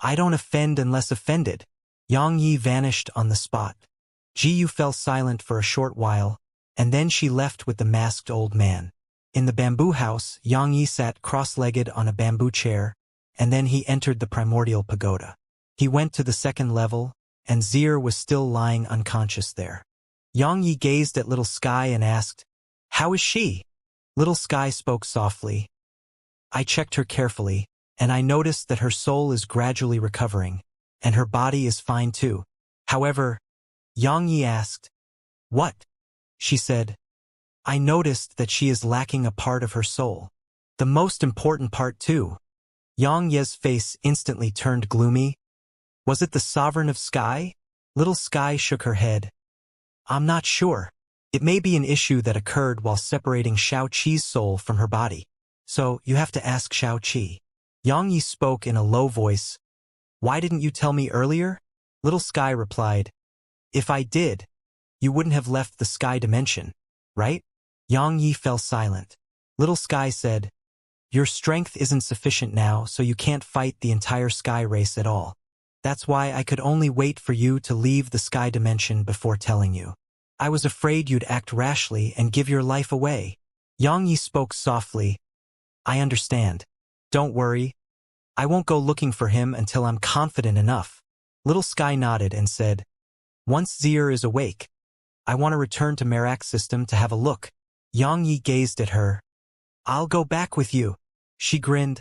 "I don't offend unless offended." Yang Yi vanished on the spot. Jiyu fell silent for a short while, and then she left with the masked old man. In the bamboo house, Yang Yi sat cross-legged on a bamboo chair, and then he entered the primordial pagoda. He went to the 2nd level, and Zir was still lying unconscious there. Yang Yi gazed at Little Sky and asked, "How is she?" Little Sky spoke softly. "I checked her carefully, and I noticed that her soul is gradually recovering, and her body is fine too. However," Yang Yi asked, "What?" She said, "I noticed that she is lacking a part of her soul. The most important part too." Yang Ye's face instantly turned gloomy. "Was it the Sovereign of Sky?" Little Sky shook her head. "I'm not sure. It may be an issue that occurred while separating Xiaoqi's soul from her body. So you have to ask Xiaoqi." Yang Yi spoke in a low voice. "Why didn't you tell me earlier?" Little Sky replied, "If I did, you wouldn't have left the sky dimension, right?" Yang Yi fell silent. Little Sky said, "Your strength isn't sufficient now, so you can't fight the entire sky race at all. That's why I could only wait for you to leave the sky dimension before telling you. I was afraid you'd act rashly and give your life away." Yang Yi spoke softly. "I understand. Don't worry. I won't go looking for him until I'm confident enough." Little Sky nodded and said, "Once Zir is awake, I want to return to Merak's system to have a look." Yang Yi gazed at her. "I'll go back with you." She grinned.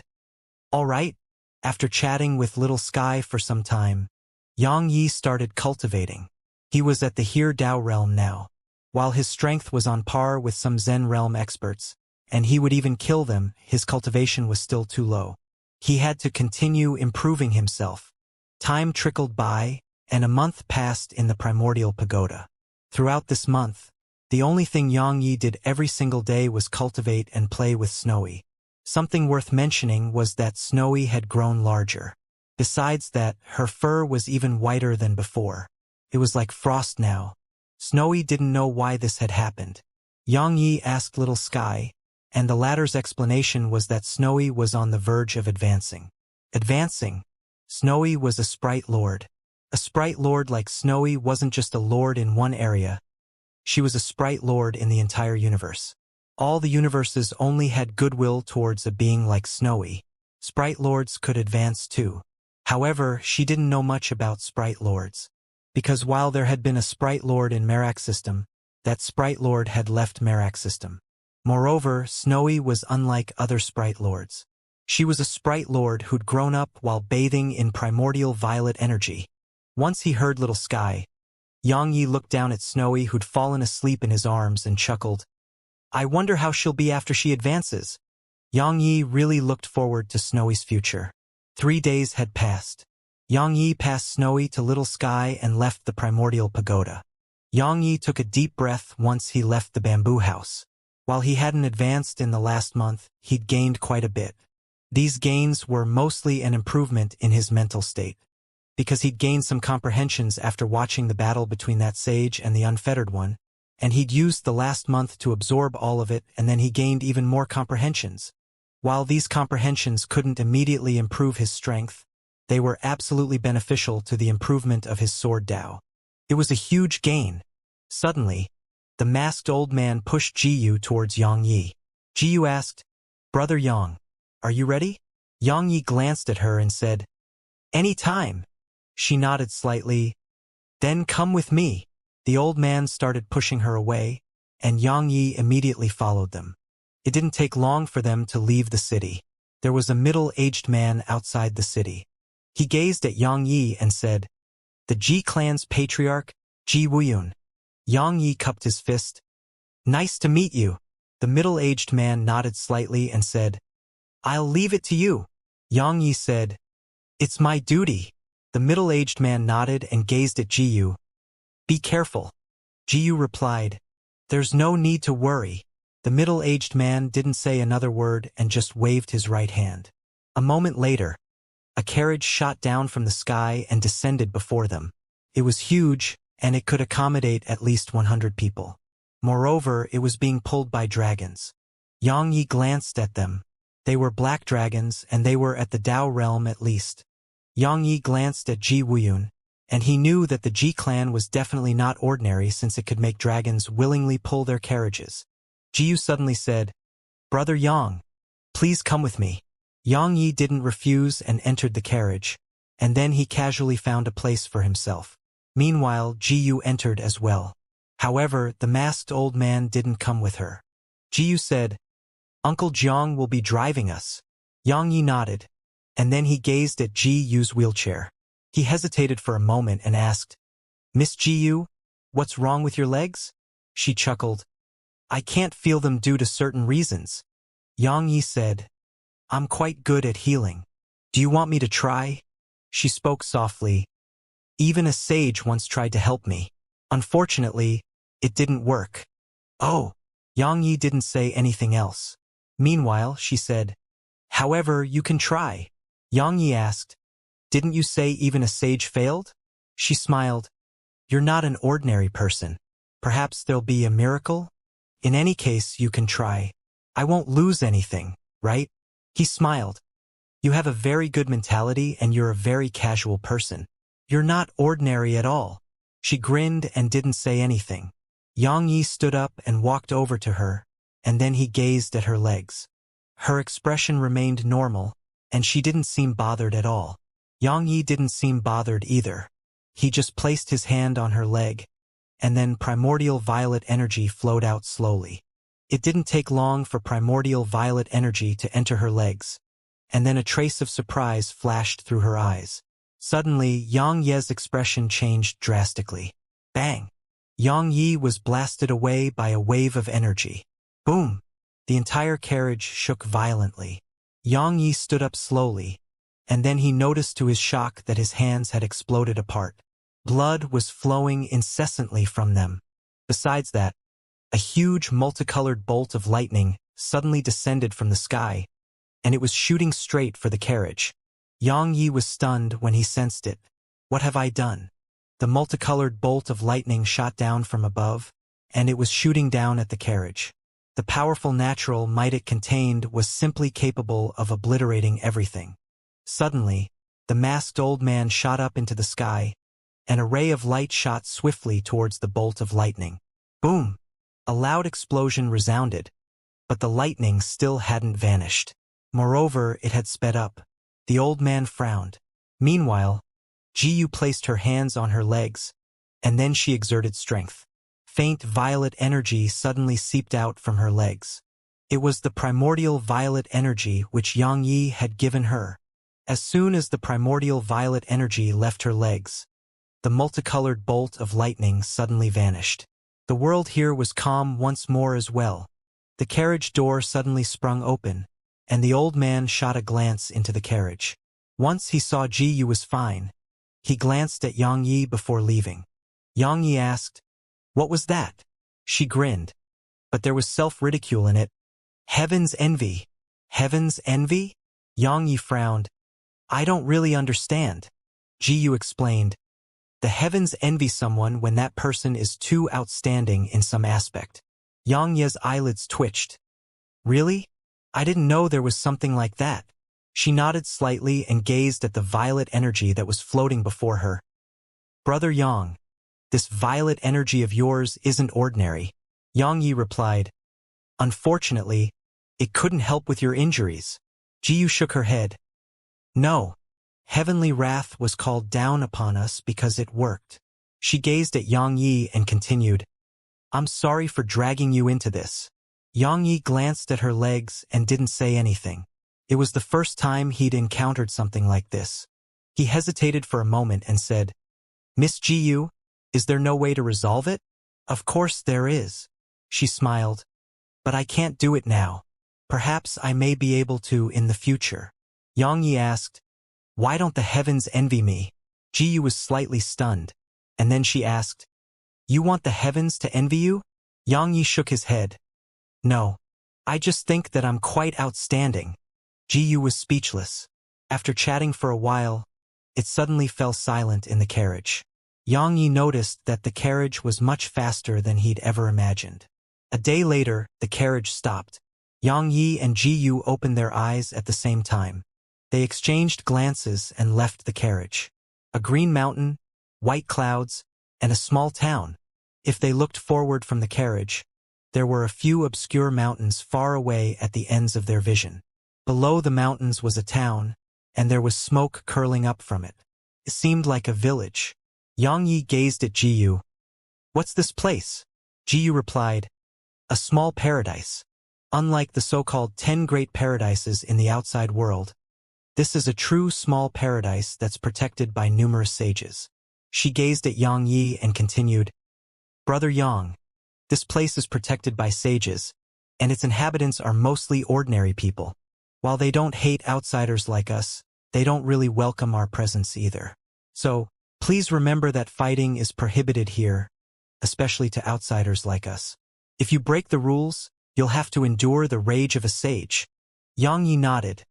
"All right." After chatting with Little Sky for some time, Yang Yi started cultivating. He was at the Here Dao realm now. While his strength was on par with some Zen realm experts, and he would even kill them, his cultivation was still too low. He had to continue improving himself. Time trickled by, and a month passed in the primordial pagoda. Throughout this month, the only thing Yang Yi did every single day was cultivate and play with Snowy. Something worth mentioning was that Snowy had grown larger. Besides that, her fur was even whiter than before. It was like frost now. Snowy didn't know why this had happened. Yang Yi asked Little Sky, and the latter's explanation was that Snowy was on the verge of advancing. Advancing? Snowy was a sprite lord. A sprite lord like Snowy wasn't just a lord in one area. She was a sprite lord in the entire universe. All the universes only had goodwill towards a being like Snowy. Sprite lords could advance too. However, she didn't know much about sprite lords. Because while there had been a sprite lord in Merak's system, that sprite lord had left Merak's system. Moreover, Snowy was unlike other sprite lords. She was a sprite lord who'd grown up while bathing in primordial violet energy. Once he heard Little Sky, Yang Yi looked down at Snowy, who'd fallen asleep in his arms, and chuckled. "I wonder how she'll be after she advances." Yang Yi really looked forward to Snowy's future. 3 days had passed. Yang Yi passed Snowy to Little Sky and left the primordial pagoda. Yang Yi took a deep breath once he left the bamboo house. While he hadn't advanced in the last month, he'd gained quite a bit. These gains were mostly an improvement in his mental state, because he'd gained some comprehensions after watching the battle between that sage and the unfettered one, and he'd used the last month to absorb all of it, and then he gained even more comprehensions. While these comprehensions couldn't immediately improve his strength, they were absolutely beneficial to the improvement of his sword Dao. It was a huge gain. Suddenly, the masked old man pushed Jiyu towards Yang Yi. Jiyu asked, "Brother Yang, are you ready?" Yang Yi glanced at her and said, "Any time." She nodded slightly. "Then come with me." The old man started pushing her away, and Yang Yi immediately followed them. It didn't take long for them to leave the city. There was a middle-aged man outside the city. He gazed at Yang Yi and said, "The Ji clan's patriarch, Ji Wuyun." Yang Yi cupped his fist. "Nice to meet you." The middle-aged man nodded slightly and said, "I'll leave it to you." Yang Yi said, "It's my duty." The middle-aged man nodded and gazed at Jiyu. "Be careful." Jiyu replied, "There's no need to worry." The middle-aged man didn't say another word and just waved his right hand. A moment later, a carriage shot down from the sky and descended before them. It was huge, and it could accommodate at least 100 people. Moreover, it was being pulled by dragons. Yang Yi glanced at them. They were black dragons, and they were at the Dao realm at least. Yang Yi glanced at Ji Wuyun, and he knew that the Ji clan was definitely not ordinary since it could make dragons willingly pull their carriages. Jiyu suddenly said, "Brother Yang, please come with me." Yang Yi didn't refuse and entered the carriage, and then he casually found a place for himself. Meanwhile, Jiyu entered as well. However, the masked old man didn't come with her. Jiyu said, "Uncle Jiang will be driving us." Yang Yi nodded, and then he gazed at Jiyu's wheelchair. He hesitated for a moment and asked, "Miss Jiyu, what's wrong with your legs?" She chuckled, "I can't feel them due to certain reasons." Yang Yi said, "I'm quite good at healing. Do you want me to try?" She spoke softly. "Even a sage once tried to help me. Unfortunately, it didn't work." "Oh." Yang Yi didn't say anything else. Meanwhile, she said, "However, you can try." Yang Yi asked, "Didn't you say even a sage failed?" She smiled. "You're not an ordinary person. Perhaps there'll be a miracle? In any case, you can try. I won't lose anything, right?" He smiled. "You have a very good mentality and you're a very casual person. You're not ordinary at all." She grinned and didn't say anything. Yang Yi stood up and walked over to her, and then he gazed at her legs. Her expression remained normal, and she didn't seem bothered at all. Yang Yi didn't seem bothered either. He just placed his hand on her leg, and then primordial violet energy flowed out slowly. It didn't take long for primordial violet energy to enter her legs, and then a trace of surprise flashed through her eyes. Suddenly, Yang Ye's expression changed drastically. Bang! Yang Yi was blasted away by a wave of energy. Boom! The entire carriage shook violently. Yang Yi stood up slowly, and then he noticed to his shock that his hands had exploded apart. Blood was flowing incessantly from them. Besides that, a huge multicolored bolt of lightning suddenly descended from the sky, and it was shooting straight for the carriage. Yang Yi was stunned when he sensed it. "What have I done?" The multicolored bolt of lightning shot down from above, and it was shooting down at the carriage. The powerful natural might it contained was simply capable of obliterating everything. Suddenly, the masked old man shot up into the sky. An array of light shot swiftly towards the bolt of lightning. Boom! A loud explosion resounded, but the lightning still hadn't vanished. Moreover, it had sped up. The old man frowned. Meanwhile, Jiyu placed her hands on her legs, and then she exerted strength. Faint violet energy suddenly seeped out from her legs. It was the primordial violet energy which Yang Yi had given her. As soon as the primordial violet energy left her legs, the multicolored bolt of lightning suddenly vanished. The world here was calm once more as well. The carriage door suddenly sprung open, and the old man shot a glance into the carriage. Once he saw Ji Yu was fine. He glanced at Yang Yi before leaving. Yang Yi asked, "What was that?" She grinned. But there was self-ridicule in it. "Heaven's envy." "Heaven's envy?" Yang Yi frowned. "I don't really understand." Ji Yu explained. "The heavens envy someone when that person is too outstanding in some aspect." Yang Ye's eyelids twitched. "Really? I didn't know there was something like that." She nodded slightly and gazed at the violet energy that was floating before her. "Brother Yang, this violet energy of yours isn't ordinary." Yang Yi replied. "Unfortunately, it couldn't help with your injuries." Ji Yu shook her head. "No. Heavenly wrath was called down upon us because it worked." She gazed at Yang Yi and continued, "I'm sorry for dragging you into this." Yang Yi glanced at her legs and didn't say anything. It was the first time he'd encountered something like this. He hesitated for a moment and said, "Miss Ji Yu, is there no way to resolve it?" "Of course there is." She smiled. "But I can't do it now. Perhaps I may be able to in the future." Yang Yi asked, "Why don't the heavens envy me?" Ji Yu was slightly stunned, and then she asked, "You want the heavens to envy you?" Yang Yi shook his head. "No. I just think that I'm quite outstanding." Ji Yu was speechless. After chatting for a while, it suddenly fell silent in the carriage. Yang Yi noticed that the carriage was much faster than he'd ever imagined. A day later, the carriage stopped. Yang Yi and Ji Yu opened their eyes at the same time. They exchanged glances and left the carriage. A green mountain, white clouds, and a small town. If they looked forward from the carriage, there were a few obscure mountains far away at the ends of their vision. Below the mountains was a town, and there was smoke curling up from it. It seemed like a village. Yang Yi gazed at Ji Yu. "What's this place?" Ji Yu replied, "A small paradise. Unlike the so-called 10 great paradises in the outside world, this is a true small paradise that's protected by numerous sages." She gazed at Yang Yi and continued, "Brother Yang, this place is protected by sages, and its inhabitants are mostly ordinary people. While they don't hate outsiders like us, they don't really welcome our presence either. So, please remember that fighting is prohibited here, especially to outsiders like us. If you break the rules, you'll have to endure the rage of a sage." Yang Yi nodded.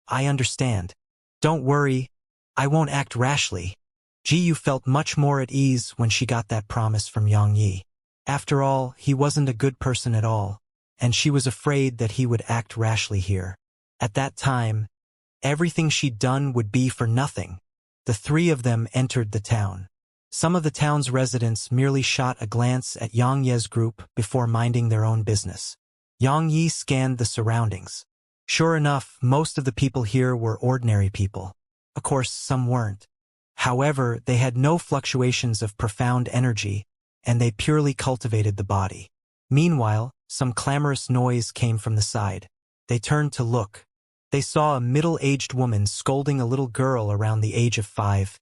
"I understand. Don't worry, I won't act rashly." Ji Yu felt much more at ease when she got that promise from Yang Yi. After all, he wasn't a good person at all, and she was afraid that he would act rashly here. At that time, everything she'd done would be for nothing. The three of them entered the town. Some of the town's residents merely shot a glance at Yang Ye's group before minding their own business. Yang Yi scanned the surroundings. Sure enough, most of the people here were ordinary people. Of course, some weren't. However, they had no fluctuations of profound energy, and they purely cultivated the body. Meanwhile, some clamorous noise came from the side. They turned to look. They saw a middle-aged woman scolding a little girl around the age of 5.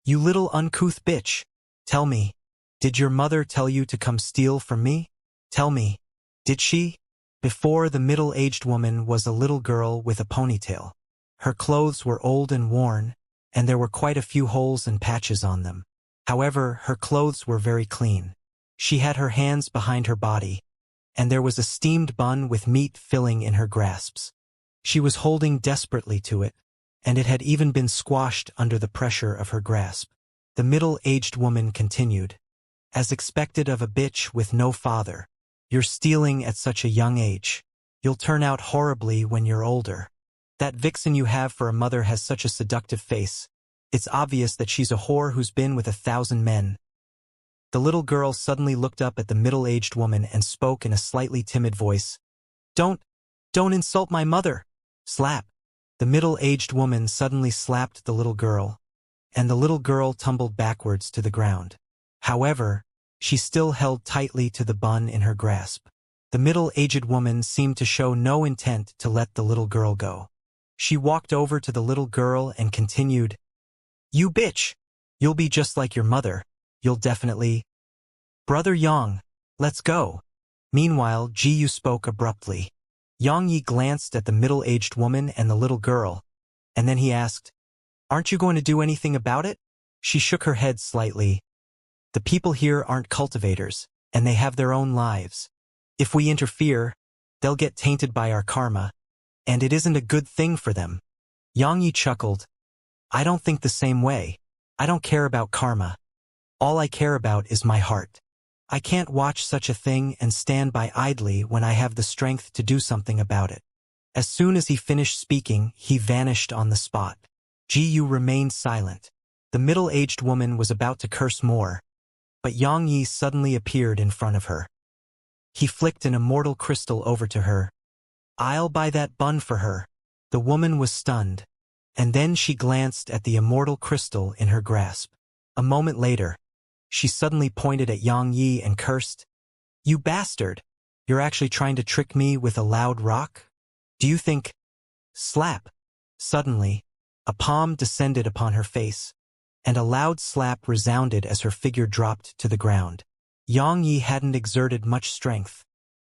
"You little uncouth bitch. Tell me, did your mother tell you to come steal from me? Tell me, did she?" Before the middle-aged woman was a little girl with a ponytail. Her clothes were old and worn, and there were quite a few holes and patches on them. However, her clothes were very clean. She had her hands behind her body, and there was a steamed bun with meat filling in her grasps. She was holding desperately to it, and it had even been squashed under the pressure of her grasp. The middle-aged woman continued, "As expected of a bitch with no father. You're stealing at such a young age. You'll turn out horribly when you're older. That vixen you have for a mother has such a seductive face. It's obvious that she's a whore who's been with 1,000 men." The little girl suddenly looked up at the middle-aged woman and spoke in a slightly timid voice. Don't insult my mother." Slap. The middle-aged woman suddenly slapped the little girl, and the little girl tumbled backwards to the ground. However, she still held tightly to the bun in her grasp. The middle-aged woman seemed to show no intent to let the little girl go. She walked over to the little girl and continued, "You bitch! You'll be just like your mother. You'll definitely—" "Brother Yang, let's go." Meanwhile, Ji Yu spoke abruptly. Yang Yi glanced at the middle-aged woman and the little girl, and then he asked, "Aren't you going to do anything about it?" She shook her head slightly. "The people here aren't cultivators, and they have their own lives. If we interfere, they'll get tainted by our karma, and it isn't a good thing for them." Yang Yi chuckled. "I don't think the same way. I don't care about karma. All I care about is my heart. I can't watch such a thing and stand by idly when I have the strength to do something about it." As soon as he finished speaking, he vanished on the spot. Ji remained silent. The middle-aged woman was about to curse more, but Yang Yi suddenly appeared in front of her. He flicked an immortal crystal over to her. "I'll buy that bun for her." The woman was stunned, and then she glanced at the immortal crystal in her grasp. A moment later, she suddenly pointed at Yang Yi and cursed, "You bastard! You're actually trying to trick me with a loud rock? Do you think—" Slap! Suddenly, a palm descended upon her face, and a loud slap resounded as her figure dropped to the ground. Yang Yi hadn't exerted much strength,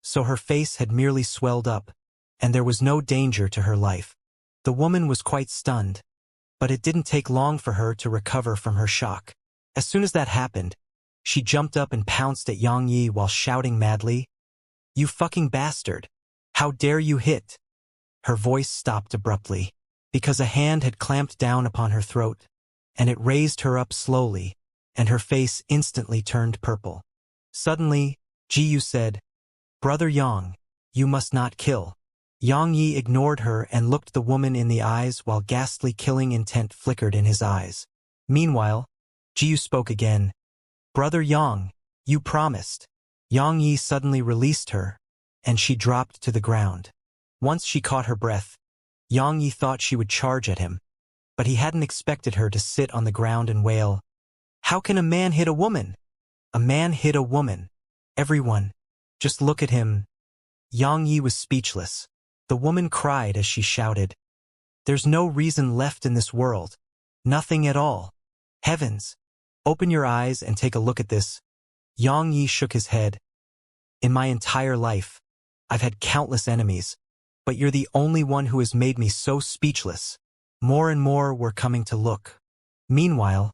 so her face had merely swelled up, and there was no danger to her life. The woman was quite stunned, but it didn't take long for her to recover from her shock. As soon as that happened, she jumped up and pounced at Yang Yi while shouting madly, "You fucking bastard! How dare you hit!" Her voice stopped abruptly, because a hand had clamped down upon her throat, and it raised her up slowly, and her face instantly turned purple. Suddenly, Ji said, "Brother Yang, you must not kill." Yang Yi ignored her and looked the woman in the eyes while ghastly killing intent flickered in his eyes. Meanwhile, Ji spoke again, "Brother Yang, you promised." Yang Yi suddenly released her, and she dropped to the ground. Once she caught her breath, Yang Yi thought she would charge at him, but he hadn't expected her to sit on the ground and wail, "How can a man hit a woman? A man hit a woman. Everyone, just look at him." Yang Yi was speechless. The woman cried as she shouted, "There's no reason left in this world. Nothing at all. Heavens! Open your eyes and take a look at this." Yang Yi shook his head. "In my entire life, I've had countless enemies, but you're the only one who has made me so speechless." More and more were coming to look. Meanwhile,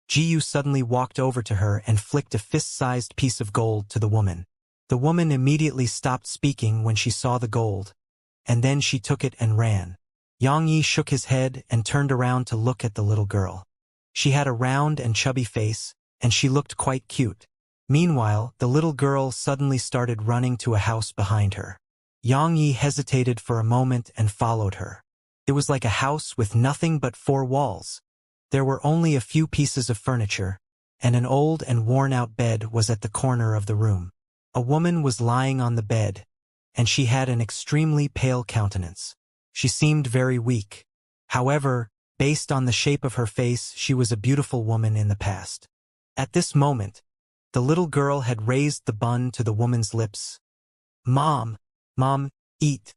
Ji suddenly walked over to her and flicked a fist-sized piece of gold to the woman. The woman immediately stopped speaking when she saw the gold, and then she took it and ran. Yang Yi shook his head and turned around to look at the little girl. She had a round and chubby face, and she looked quite cute. Meanwhile, the little girl suddenly started running to a house behind her. Yang Yi hesitated for a moment and followed her. It was like a house with nothing but four walls. There were only a few pieces of furniture, and an old and worn-out bed was at the corner of the room. A woman was lying on the bed, and she had an extremely pale countenance. She seemed very weak. However, based on the shape of her face, she was a beautiful woman in the past. At this moment, the little girl had raised the bun to the woman's lips. "Mom, Mom, eat."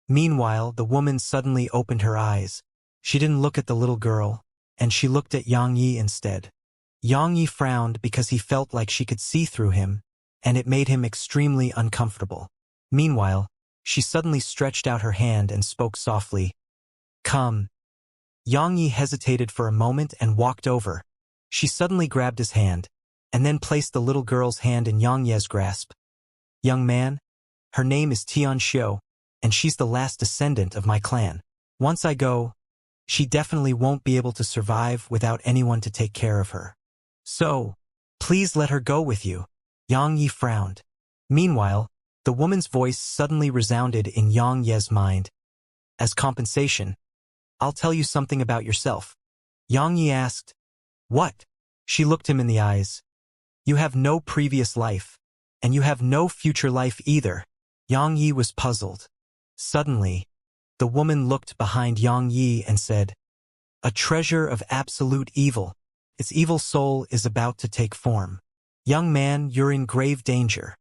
Meanwhile, the woman suddenly opened her eyes. She didn't look at the little girl, and she looked at Yang Yi instead. Yang Yi frowned because he felt like she could see through him, and it made him extremely uncomfortable. Meanwhile, she suddenly stretched out her hand and spoke softly, "Come." Yang Yi hesitated for a moment and walked over. She suddenly grabbed his hand, and then placed the little girl's hand in Yang Ye's grasp. "Young man, her name is Xianxia, and she's the last descendant of my clan. Once I go, she definitely won't be able to survive without anyone to take care of her. So, please let her go with you." Yang Yi frowned. Meanwhile, the woman's voice suddenly resounded in Yang Ye's mind. "As compensation, I'll tell you something about yourself." Yang Yi asked, "What?" She looked him in the eyes. "You have no previous life, and you have no future life either." Yang Yi was puzzled. Suddenly, the woman looked behind Yang Yi and said, "A treasure of absolute evil. Its evil soul is about to take form. Young man, you're in grave danger."